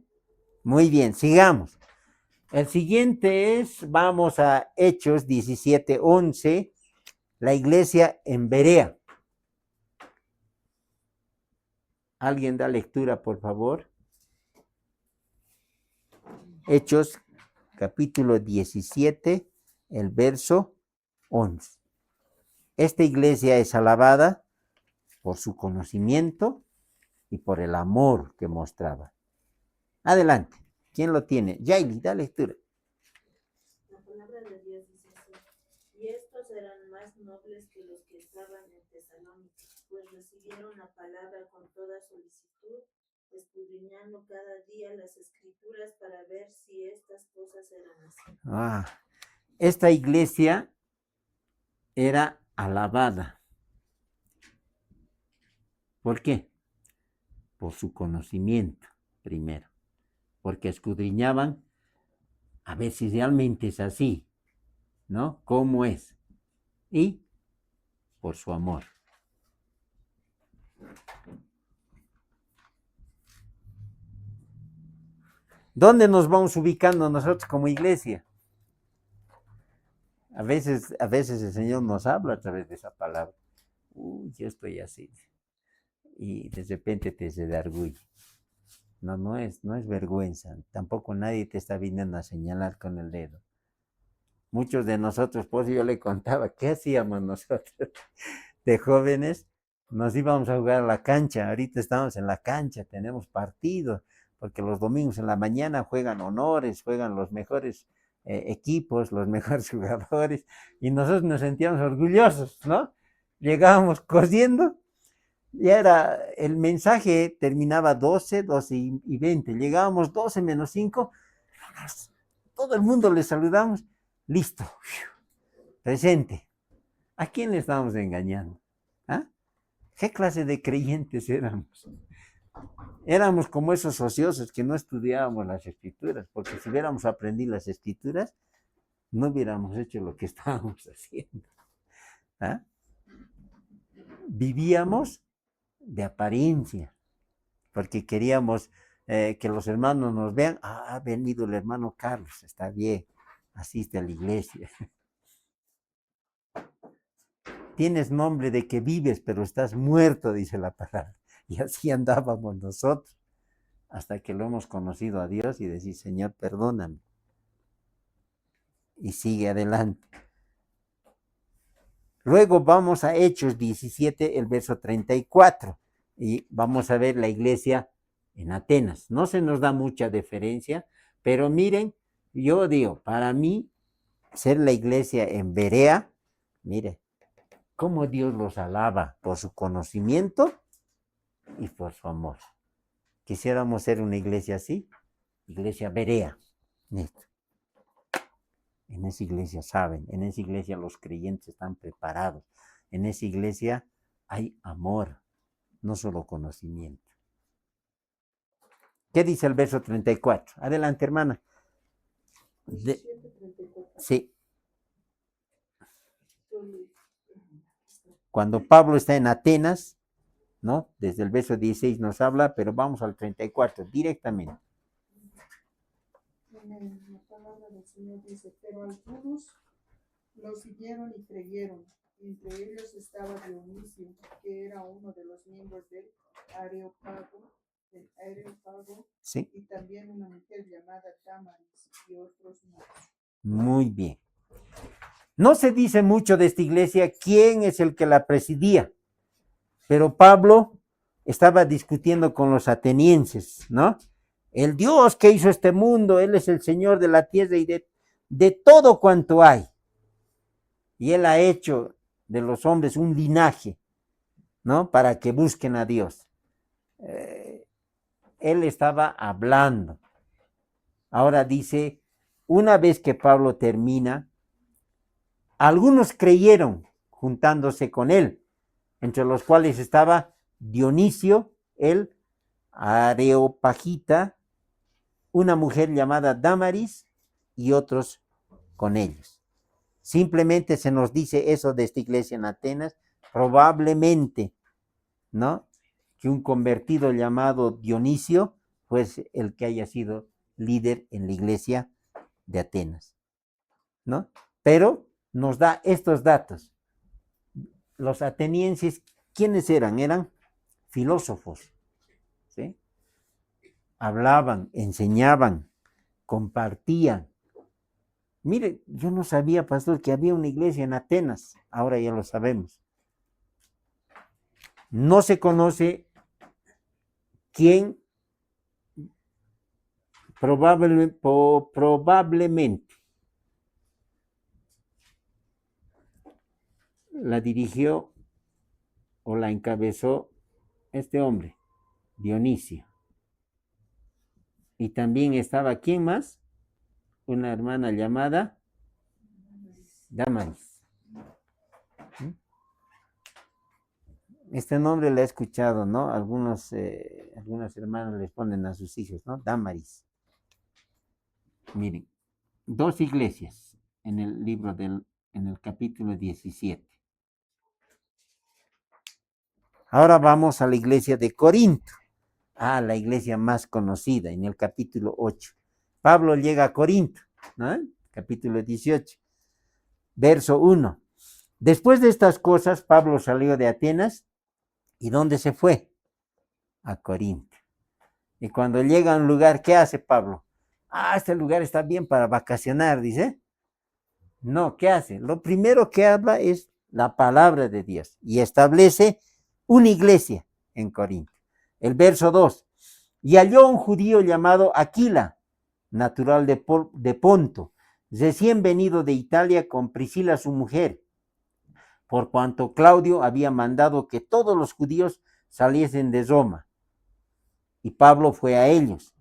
Muy bien, sigamos. El siguiente es, vamos a Hechos 17:11, la iglesia en Berea. ¿Alguien da lectura, por favor? Hechos capítulo 17, el verso 11. Esta iglesia es alabada por su conocimiento y por el amor que mostraba. Adelante. ¿Quién lo tiene? Yaili, da lectura. La palabra de Dios dice así: y estos eran más nobles que los que estaban en Tesalónica, pues recibieron la palabra con toda solicitud, escudriñando cada día las escrituras para ver si estas cosas eran así. Esta iglesia era alabada. ¿Por qué? Por su conocimiento, primero. Porque escudriñaban a ver si realmente es así, ¿no? ¿Cómo es? Y por su amor. ¿Dónde nos vamos ubicando nosotros como iglesia? A veces el Señor nos habla a través de esa palabra. Yo estoy así. Y de repente te redarguye. No es vergüenza. Tampoco nadie te está viniendo a señalar con el dedo. Muchos de nosotros, pues yo le contaba, ¿qué hacíamos nosotros de jóvenes? Nos íbamos a jugar a la cancha. Ahorita estamos en la cancha, tenemos partidos, porque los domingos en la mañana juegan honores, juegan los mejores equipos, los mejores jugadores, y nosotros nos sentíamos orgullosos, ¿no? Llegábamos corriendo, y era, el mensaje terminaba 12 y 20, llegábamos 12 menos 5, todo el mundo le saludamos, listo, presente. ¿A quién le estábamos engañando? ¿Ah? ¿Qué clase de creyentes éramos? Éramos como esos ociosos que no estudiábamos las escrituras, porque si hubiéramos aprendido las escrituras, no hubiéramos hecho lo que estábamos haciendo. ¿Ah? Vivíamos de apariencia, porque queríamos que los hermanos nos vean. Ha venido el hermano Carlos, está bien, asiste a la iglesia. Tienes nombre de que vives, pero estás muerto, dice la palabra. Y así andábamos nosotros, hasta que lo hemos conocido a Dios y decir, Señor, perdóname. Y sigue adelante. Luego vamos a Hechos 17, el verso 34, y vamos a ver la iglesia en Atenas. No se nos da mucha deferencia, pero miren, yo digo, para mí, ser la iglesia en Berea, mire, cómo Dios los alaba por su conocimiento y por su amor. Quisiéramos ser una iglesia así, iglesia Berea. En esa iglesia saben, en esa iglesia los creyentes están preparados, en esa iglesia hay amor, no solo conocimiento. ¿Qué dice el verso 34? Adelante, hermana. Sí. Cuando Pablo está en Atenas, ¿no? Desde el verso 16 nos habla, pero vamos al 34 directamente. La palabra del Señor dice, pero algunos lo siguieron y creyeron. Entre ellos estaba Dionisio, que era uno de los miembros del Areópago, sí. Y también una mujer llamada Damaris y otros más. Muy bien. No se dice mucho de esta iglesia quién es el que la presidía, pero Pablo estaba discutiendo con los atenienses, ¿no? El Dios que hizo este mundo, Él es el Señor de la tierra y de todo cuanto hay. Y Él ha hecho de los hombres un linaje, ¿no? Para que busquen a Dios. Él estaba hablando. Ahora dice, una vez que Pablo termina, algunos creyeron juntándose con él, entre los cuales estaba Dionisio, el Areopagita, una mujer llamada Damaris y otros con ellos. Simplemente se nos dice eso de esta iglesia en Atenas, probablemente, ¿no? Que un convertido llamado Dionisio fue el que haya sido líder en la iglesia de Atenas, ¿no? Pero nos da estos datos. Los atenienses, ¿quiénes eran? Eran filósofos, ¿sí? Hablaban, enseñaban, compartían. Mire, yo no sabía, pastor, que había una iglesia en Atenas. Ahora ya lo sabemos. No se conoce quién probablemente la dirigió o la encabezó este hombre, Dionisio. Y también estaba, ¿quién más? Una hermana llamada Damaris. Este nombre lo he escuchado, ¿no? Algunas hermanas les ponen a sus hijos, ¿no? Damaris. Miren, 2 iglesias en el libro en el capítulo 17. Ahora vamos a la iglesia de Corinto. La iglesia más conocida, en el capítulo 8. Pablo llega a Corinto, ¿no? Capítulo 18, verso 1. Después de estas cosas, Pablo salió de Atenas. ¿Y dónde se fue? A Corinto. Y cuando llega a un lugar, ¿qué hace Pablo? Este lugar está bien para vacacionar, dice. No, ¿qué hace? Lo primero que habla es la palabra de Dios y establece una iglesia en Corinto. El verso 2. Y halló un judío llamado Aquila, natural de Ponto, recién venido de Italia con Priscila su mujer, por cuanto Claudio había mandado que todos los judíos saliesen de Roma. Y Pablo fue a ellos.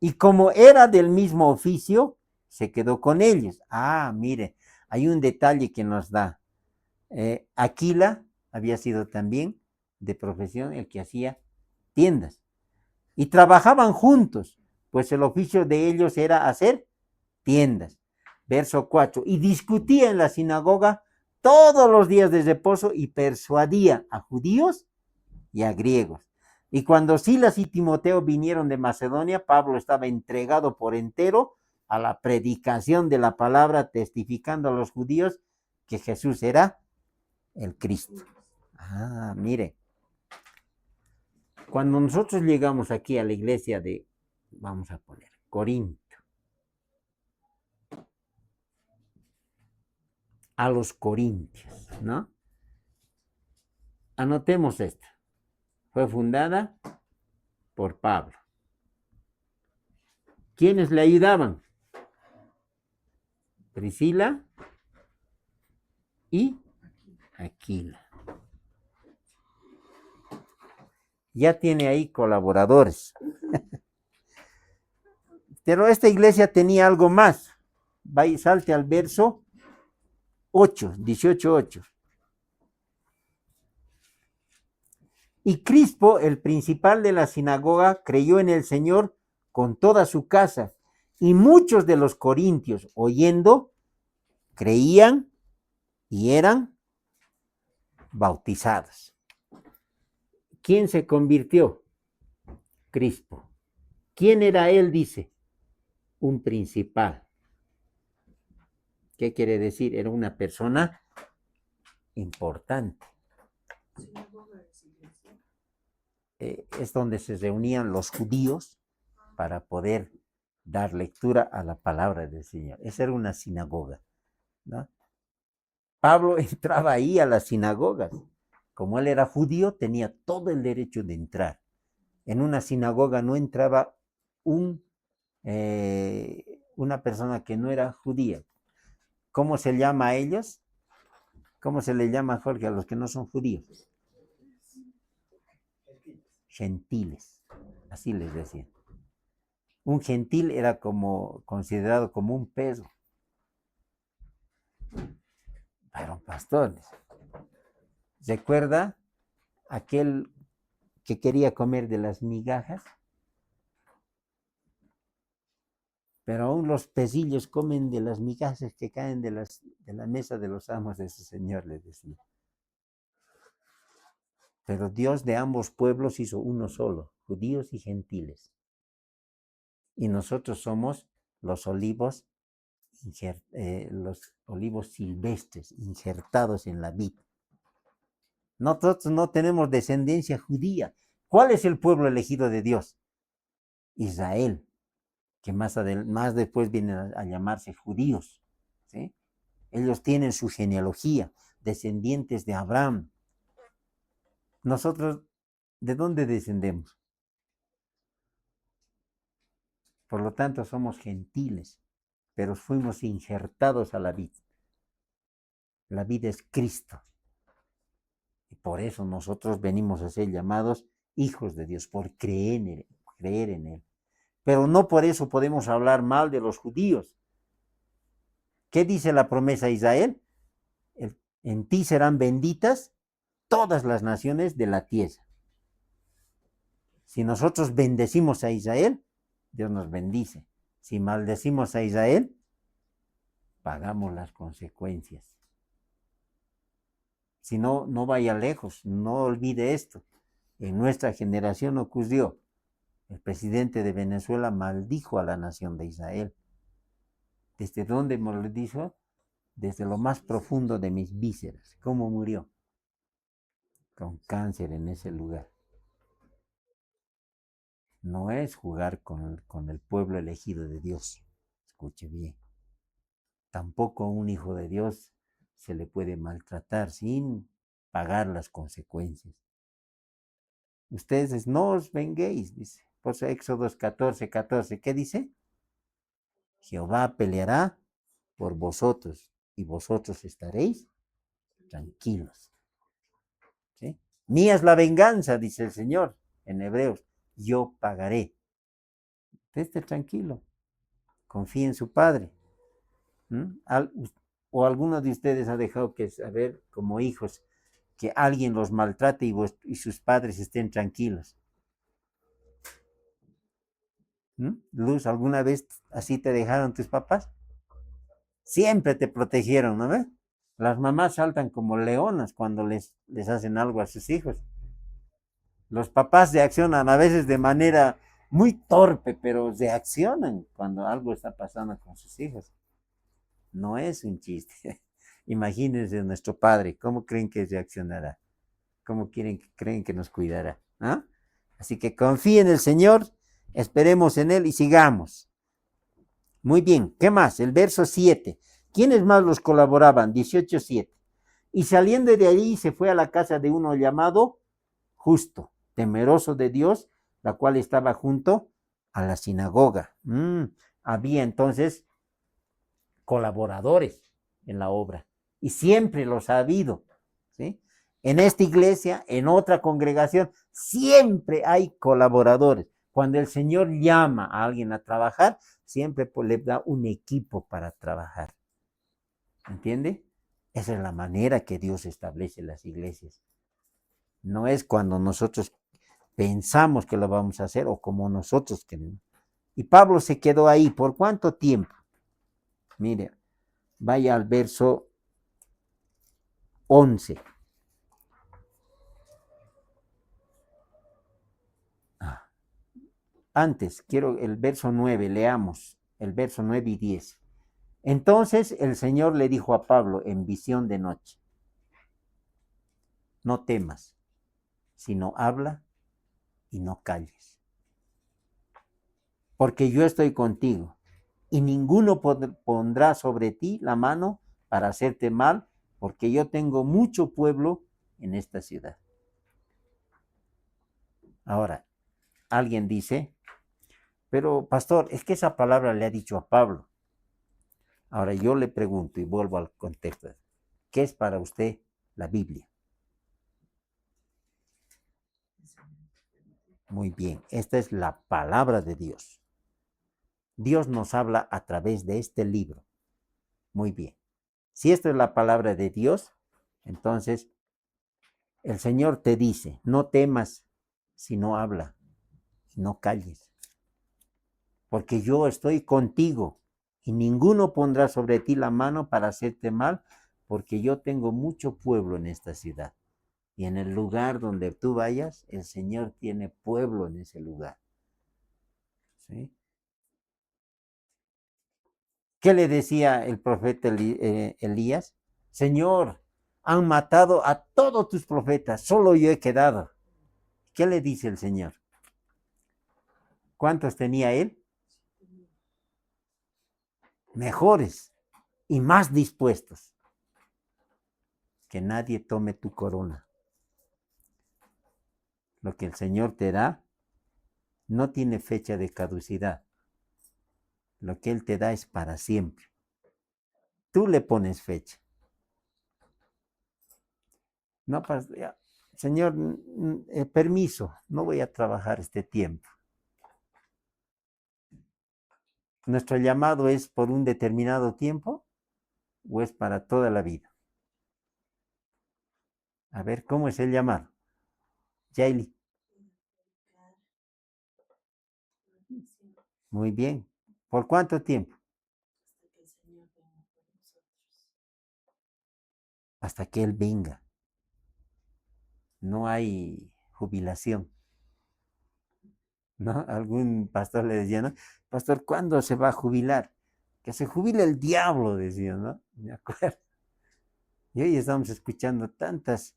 Y como era del mismo oficio, se quedó con ellos. Mire, hay un detalle que nos da. Aquila había sido también de profesión el que hacía tiendas. y trabajaban juntos, pues el oficio de ellos era hacer tiendas. Verso 4, y discutía en la sinagoga todos los días de reposo y persuadía a judíos y a griegos. Y cuando Silas y Timoteo vinieron de Macedonia, Pablo estaba entregado por entero a la predicación de la palabra, testificando a los judíos que Jesús era el Cristo. Ah, mire, cuando nosotros llegamos aquí a la iglesia de, vamos a poner, Corinto, a los corintios, ¿no? Anotemos esto. Fue fundada por Pablo. ¿Quiénes le ayudaban? Priscila y Aquila. Ya tiene ahí colaboradores. Pero esta iglesia tenía algo más. Va y salte al verso 8, 18:8. Y Crispo, el principal de la sinagoga, creyó en el Señor con toda su casa. Y muchos de los corintios, oyendo, creían y eran bautizados. ¿Quién se convirtió? Crispo. ¿Quién era él? Dice, un principal. ¿Qué quiere decir? Era una persona importante. Es donde se reunían los judíos para poder dar lectura a la palabra del Señor. Esa era una sinagoga, ¿no? Pablo entraba ahí a las sinagogas. Como él era judío, tenía todo el derecho de entrar. En una sinagoga no entraba una persona que no era judía. ¿Cómo se llama a ellos? ¿Cómo se le llama, Jorge, a los que no son judíos? Gentiles, así les decían. Un gentil era considerado como un peso. Pero pastores, ¿recuerda aquel que quería comer de las migajas? Pero aún los pesillos comen de las migajas que caen de la mesa de los amos de su Señor, les decía. Pero Dios de ambos pueblos hizo uno solo, judíos y gentiles. Y nosotros somos los olivos silvestres, injertados en la vid. Nosotros no tenemos descendencia judía. ¿Cuál es el pueblo elegido de Dios? Israel, que más después vienen a llamarse judíos, ¿sí? Ellos tienen su genealogía, descendientes de Abraham. Nosotros, ¿de dónde descendemos? Por lo tanto, somos gentiles, pero fuimos injertados a la vid. La vid es Cristo. Y por eso nosotros venimos a ser llamados hijos de Dios, por creer en Él. Pero no por eso podemos hablar mal de los judíos. ¿Qué dice la promesa a Israel? En ti serán benditas todas las naciones de la tierra. Si nosotros bendecimos a Israel, Dios nos bendice. Si maldecimos a Israel, pagamos las consecuencias. Si no, no vaya lejos, no olvide esto. En nuestra generación ocurrió. El presidente de Venezuela maldijo a la nación de Israel. ¿Desde dónde maldijo? Desde lo más profundo de mis vísceras. ¿Cómo murió? Con cáncer en ese lugar. No es jugar con el pueblo elegido de Dios. Escuche bien. Tampoco a un hijo de Dios se le puede maltratar sin pagar las consecuencias. Ustedes no os venguéis, dice. Por eso Éxodo 14:14. ¿Qué dice? Jehová peleará por vosotros y vosotros estaréis tranquilos. ¿Sí? Mía es la venganza, dice el Señor en Hebreos. Yo pagaré. Esté tranquilo. Confíe en su Padre. O alguno de ustedes ha dejado que saber como hijos que alguien los maltrate y sus padres estén tranquilos. Luz, ¿alguna vez así te dejaron tus papás? Siempre te protegieron, ¿no ves? Las mamás saltan como leonas cuando les hacen algo a sus hijos. Los papás reaccionan a veces de manera muy torpe, pero reaccionan cuando algo está pasando con sus hijos. No es un chiste. Imagínense nuestro padre, ¿cómo creen que reaccionará? ¿Cómo creen que nos cuidará? ¿Ah? Así que confíe en el Señor, esperemos en Él y sigamos. Muy bien, ¿qué más? El verso 7. ¿Quiénes más los colaboraban? 18:7. Y saliendo de allí se fue a la casa de uno llamado Justo, temeroso de Dios, la cual estaba junto a la sinagoga. Había entonces colaboradores en la obra y siempre los ha habido, ¿sí? En esta iglesia, en otra congregación, siempre hay colaboradores. Cuando el Señor llama a alguien a trabajar, siempre le da un equipo para trabajar. ¿Entiende? Esa es la manera que Dios establece las iglesias. No es cuando nosotros pensamos que lo vamos a hacer o como nosotros queremos. Y Pablo se quedó ahí. ¿Por cuánto tiempo? Mire, vaya al verso 11. Antes, quiero el verso 9, leamos el verso 9 y 10. Entonces el Señor le dijo a Pablo en visión de noche, no temas, sino habla y no calles, porque yo estoy contigo y ninguno pondrá sobre ti la mano para hacerte mal, porque yo tengo mucho pueblo en esta ciudad. Ahora, alguien dice, pero pastor, es que esa palabra le ha dicho a Pablo. Ahora yo le pregunto y vuelvo al contexto. ¿Qué es para usted la Biblia? Muy bien, esta es la palabra de Dios. Dios nos habla a través de este libro. Muy bien. Si esto es la palabra de Dios, entonces el Señor te dice, no temas, sino habla, no calles, porque yo estoy contigo y ninguno pondrá sobre ti la mano para hacerte mal, porque yo tengo mucho pueblo en esta ciudad. Y en el lugar donde tú vayas, el Señor tiene pueblo en ese lugar. ¿Sí? ¿Qué le decía el profeta Elías? Señor, han matado a todos tus profetas, solo yo he quedado. ¿Qué le dice el Señor? ¿Cuántos tenía él? Mejores y más dispuestos. Que nadie tome tu corona. Lo que el Señor te da no tiene fecha de caducidad. Lo que Él te da es para siempre. Tú le pones fecha. No, Señor, permiso, no voy a trabajar este tiempo. ¿Nuestro llamado es por un determinado tiempo o es para toda la vida? A ver, ¿cómo es el llamado? Yaeli. Muy bien. ¿Por cuánto tiempo? Hasta que Él venga. No hay jubilación. ¿No? Algún pastor le decía, ¿no? Pastor, ¿cuándo se va a jubilar? Que se jubile el diablo, decía, ¿no? Me acuerdo. Y hoy estamos escuchando tantas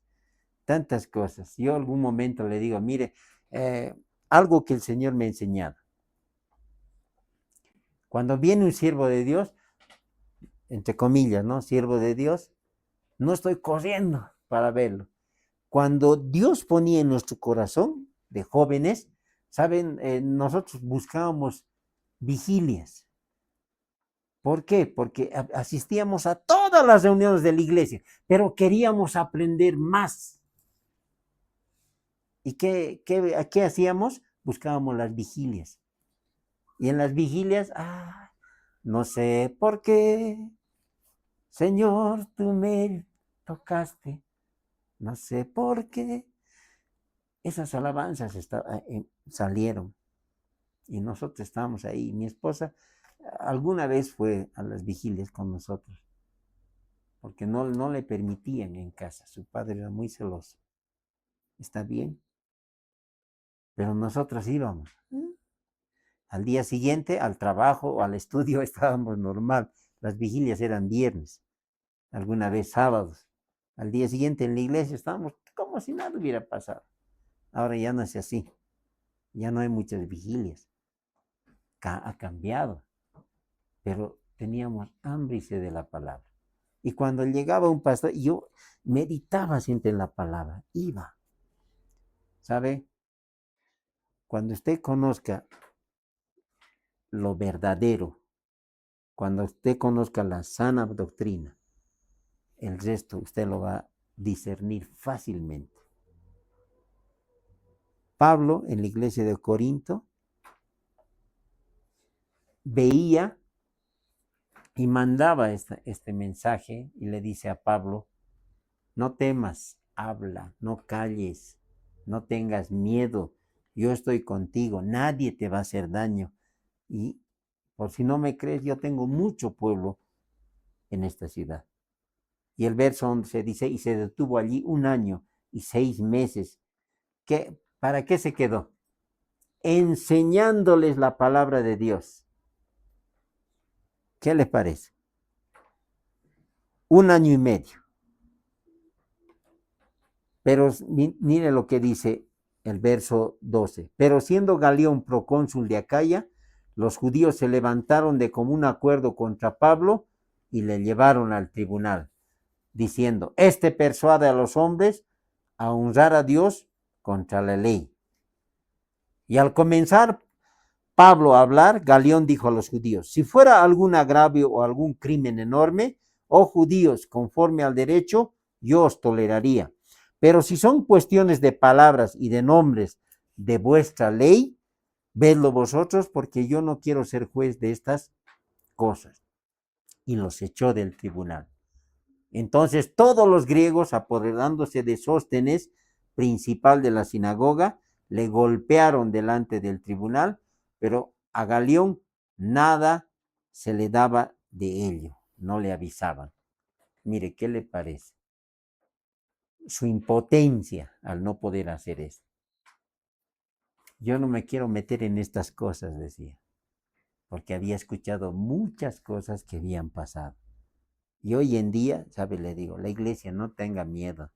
cosas. Yo algún momento le digo, mire, algo que el Señor me ha enseñado. Cuando viene un siervo de Dios, entre comillas, ¿no? Siervo de Dios, no estoy corriendo para verlo. Cuando Dios ponía en nuestro corazón de jóvenes, saben, nosotros buscábamos vigilias. ¿Por qué? Porque asistíamos a todas las reuniones de la iglesia, pero queríamos aprender más. ¿Y qué hacíamos? Buscábamos las vigilias. Y en las vigilias, no sé por qué, Señor, tú me tocaste. No sé por qué. Esas alabanzas salieron. Y nosotros estábamos ahí. Mi esposa alguna vez fue a las vigilias con nosotros, porque no le permitían en casa. Su padre era muy celoso. Está bien, pero nosotros íbamos. Al día siguiente, al trabajo o al estudio estábamos normal. Las vigilias eran viernes, alguna vez sábados. Al día siguiente en la iglesia estábamos como si nada hubiera pasado. Ahora ya no es así. Ya no hay muchas vigilias. Ha cambiado. Pero teníamos hambre y sed de la palabra. Y cuando llegaba un pastor, yo meditaba siempre en la palabra. Iba. ¿Sabe? Cuando usted conozca lo verdadero, cuando usted conozca la sana doctrina, el resto usted lo va a discernir fácilmente. Pablo en la iglesia de Corinto veía y mandaba este mensaje y le dice a Pablo, no temas, habla, no calles, no tengas miedo, yo estoy contigo, nadie te va a hacer daño. Y por si no me crees, yo tengo mucho pueblo en esta ciudad. Y el verso 11 dice, y se detuvo allí 1 año y 6 meses. ¿Para qué se quedó? Enseñándoles la palabra de Dios. ¿Qué les parece? 1 año y medio. Pero mire lo que dice el verso 12. Pero siendo Galión procónsul de Acaya, los judíos se levantaron de común acuerdo contra Pablo y le llevaron al tribunal, diciendo, este persuade a los hombres a honrar a Dios contra la ley. Y al comenzar Pablo a hablar, Galión dijo a los judíos, si fuera algún agravio o algún crimen enorme, oh judíos, conforme al derecho, yo os toleraría. Pero si son cuestiones de palabras y de nombres de vuestra ley, vedlo vosotros, porque yo no quiero ser juez de estas cosas. Y los echó del tribunal. Entonces todos los griegos, apoderándose de Sóstenes, principal de la sinagoga, le golpearon delante del tribunal, pero a Galión nada se le daba de ello, no le avisaban. Mire, ¿qué le parece? Su impotencia al no poder hacer esto. Yo no me quiero meter en estas cosas, decía, porque había escuchado muchas cosas que habían pasado. Y hoy en día, ¿sabe? Le digo, la iglesia no tenga miedo.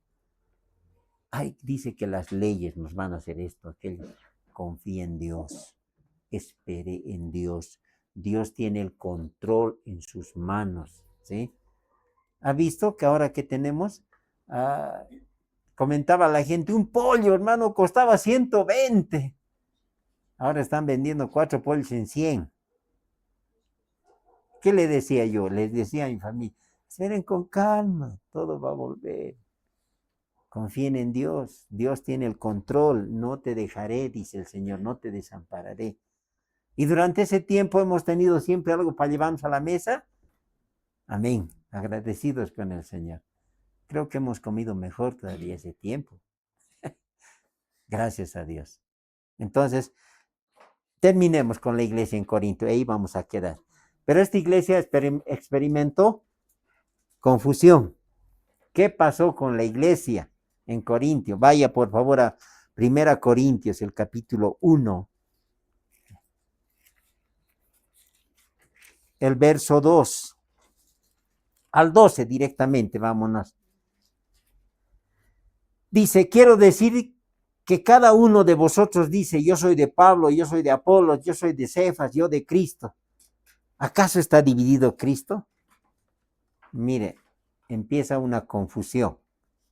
Ay, dice que las leyes nos van a hacer esto, aquello. Confía en Dios, espere en Dios. Dios tiene el control en sus manos, ¿sí? ¿Ha visto que ahora que tenemos? Comentaba la gente, un pollo, hermano, costaba 120. Ahora están vendiendo 4 pollos en 100. ¿Qué le decía yo? Les decía a mi familia, esperen con calma, todo va a volver. Confíen en Dios, Dios tiene el control, no te dejaré, dice el Señor, no te desampararé. Y durante ese tiempo hemos tenido siempre algo para llevarnos a la mesa. Amén, agradecidos con el Señor. Creo que hemos comido mejor todavía ese tiempo. Gracias a Dios. Entonces, terminemos con la iglesia en Corinto, ahí vamos a quedar. Pero esta iglesia experimentó confusión. ¿Qué pasó con la iglesia en Corintio? Vaya por favor a 1 Corintios, el capítulo 1, el verso 2 al 12 directamente, vámonos. Dice, quiero decir que cada uno de vosotros dice, yo soy de Pablo, yo soy de Apolos, yo soy de Cefas, yo de Cristo. ¿Acaso está dividido Cristo? Mire, empieza una confusión.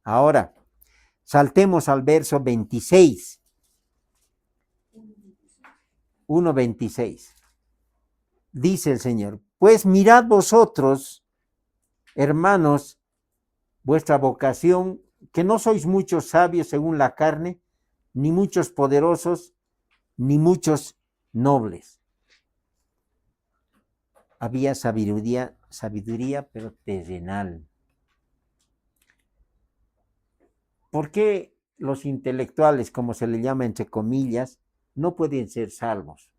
Ahora, saltemos al verso 26. 1:26. Dice el Señor, pues mirad vosotros, hermanos, vuestra vocación, que no sois muchos sabios según la carne, ni muchos poderosos, ni muchos nobles. Había sabiduría, pero terrenal. ¿Por qué los intelectuales, como se le llama entre comillas, no pueden ser salvos?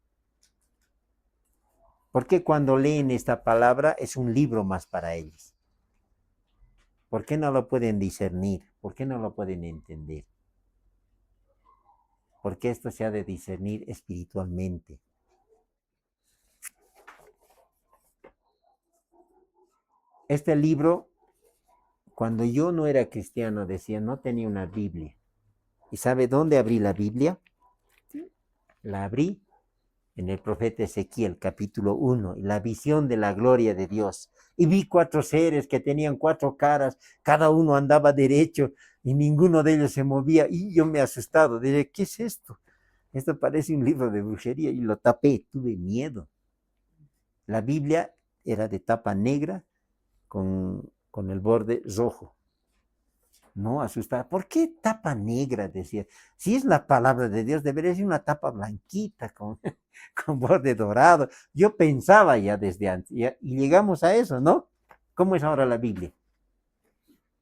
¿Por qué cuando leen esta palabra es un libro más para ellos? ¿Por qué no lo pueden discernir? ¿Por qué no lo pueden entender? Porque esto se ha de discernir espiritualmente. Este libro, cuando yo no era cristiano, decía, no tenía una Biblia. ¿Y sabe dónde abrí la Biblia? La abrí en el profeta Ezequiel, capítulo 1, y la visión de la gloria de Dios. Y vi 4 seres que tenían 4 caras, cada uno andaba derecho y ninguno de ellos se movía. Y yo me he asustado, dije, ¿qué es esto? Esto parece un libro de brujería, y lo tapé, tuve miedo. La Biblia era de tapa negra con el borde rojo. No, asustada. ¿Por qué tapa negra? Decía. Si es la palabra de Dios, debería ser una tapa blanquita con borde dorado. Yo pensaba ya desde antes, y llegamos a eso, ¿no? ¿Cómo es ahora la Biblia?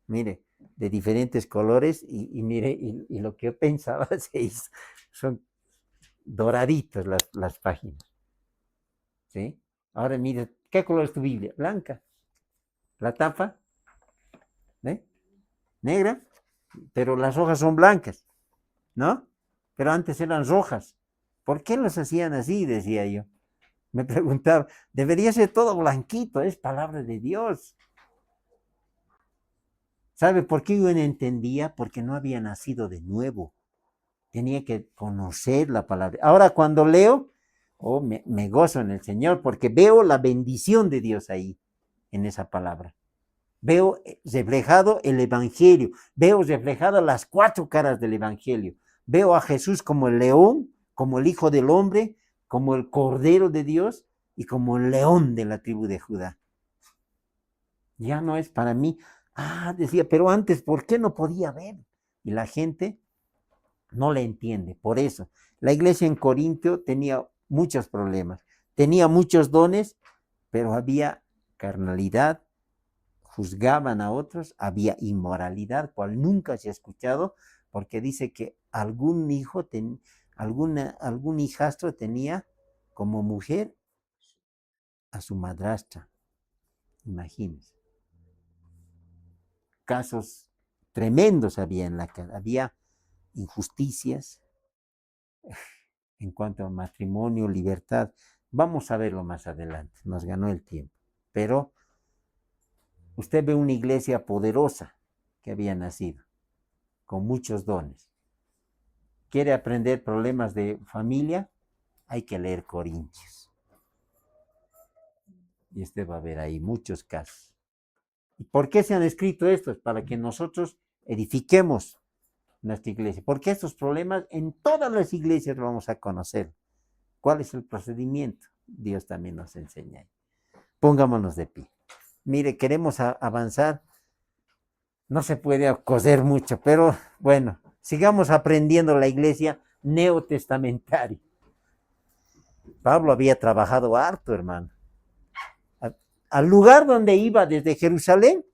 Mire, de diferentes colores, y mire, y lo que yo pensaba se hizo. Son doraditas las páginas. ¿Sí? Ahora mire, ¿qué color es tu Biblia? Blanca. La tapa, ¿eh? Negra, pero las hojas son blancas, ¿no? Pero antes eran rojas. ¿Por qué las hacían así? Decía yo. Me preguntaba, debería ser todo blanquito, es palabra de Dios. ¿Sabe por qué yo no entendía? Porque no había nacido de nuevo. Tenía que conocer la palabra. Ahora cuando leo, me gozo en el Señor, porque veo la bendición de Dios ahí, en esa palabra. Veo reflejado el Evangelio, veo reflejadas las 4 caras del Evangelio. Veo a Jesús como el león, como el Hijo del Hombre, como el Cordero de Dios y como el león de la tribu de Judá. Ya no es para mí. Decía, pero antes, ¿por qué no podía ver? Y la gente no le entiende. Por eso, la iglesia en Corintio tenía muchos problemas, tenía muchos dones, pero había carnalidad, juzgaban a otros, había inmoralidad, cual nunca se ha escuchado, porque dice que algún hijastro tenía como mujer a su madrastra. Imagínense. Casos tremendos había en la casa, había injusticias en cuanto a matrimonio, libertad. Vamos a verlo más adelante, nos ganó el tiempo. Pero usted ve una iglesia poderosa que había nacido, con muchos dones. ¿Quiere aprender problemas de familia? Hay que leer Corintios. Y usted va a ver ahí muchos casos. ¿Y por qué se han escrito estos? Para que nosotros edifiquemos nuestra iglesia. Porque estos problemas en todas las iglesias vamos a conocer. ¿Cuál es el procedimiento? Dios también nos enseña. Pongámonos de pie. Mire, queremos avanzar. No se puede coser mucho, pero bueno, sigamos aprendiendo la iglesia neotestamentaria. Pablo había trabajado harto, hermano. Al lugar donde iba desde Jerusalén,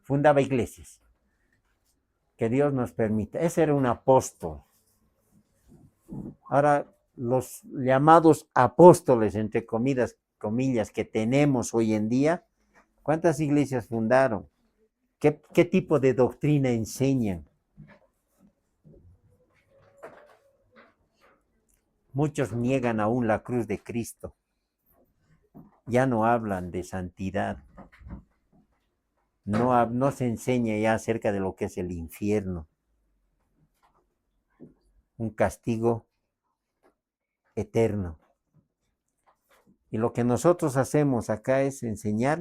fundaba iglesias. Que Dios nos permita. Ese era un apóstol. Ahora, los llamados apóstoles, entre comillas, que tenemos hoy en día, ¿cuántas iglesias fundaron? ¿Qué tipo de doctrina enseñan? Muchos niegan aún la cruz de Cristo. Ya no hablan de santidad. No se enseña ya acerca de lo que es el infierno. Un castigo eterno. Y lo que nosotros hacemos acá es enseñar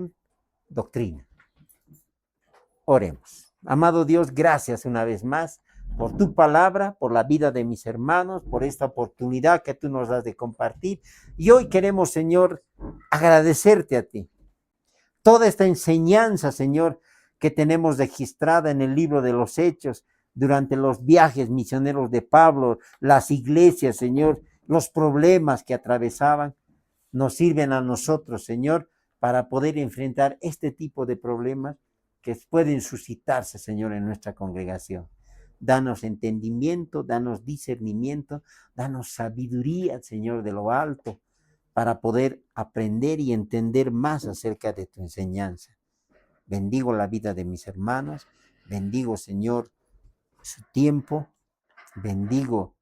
doctrina. Oremos. Amado Dios, gracias una vez más por tu palabra, por la vida de mis hermanos, por esta oportunidad que tú nos das de compartir. Y hoy queremos, Señor, agradecerte a ti. Toda esta enseñanza, Señor, que tenemos registrada en el libro de los Hechos, durante los viajes misioneros de Pablo, las iglesias, Señor, los problemas que atravesaban, nos sirven a nosotros, Señor, para poder enfrentar este tipo de problemas que pueden suscitarse, Señor, en nuestra congregación. Danos entendimiento, danos discernimiento, danos sabiduría, Señor, de lo alto, para poder aprender y entender más acerca de tu enseñanza. Bendigo la vida de mis hermanos, bendigo, Señor, su tiempo, bendigo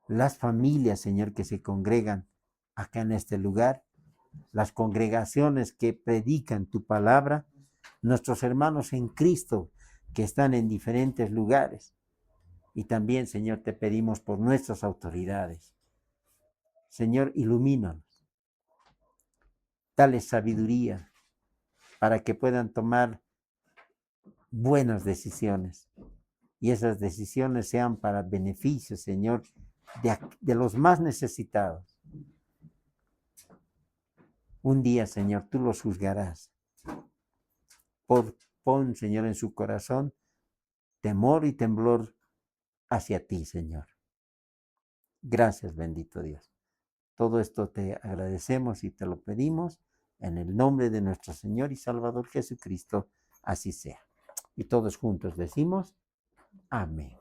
las familias, Señor, que se congregan acá en este lugar, las congregaciones que predican tu palabra, nuestros hermanos en Cristo que están en diferentes lugares. Y también, Señor, te pedimos por nuestras autoridades. Señor, ilumínanos, dale sabiduría para que puedan tomar buenas decisiones. Y esas decisiones sean para beneficio, Señor, de los más necesitados. Un día, Señor, tú los juzgarás. Pon, Señor, en su corazón temor y temblor hacia ti, Señor. Gracias, bendito Dios. Todo esto te agradecemos y te lo pedimos en el nombre de nuestro Señor y Salvador Jesucristo. Así sea. Y todos juntos decimos, amén.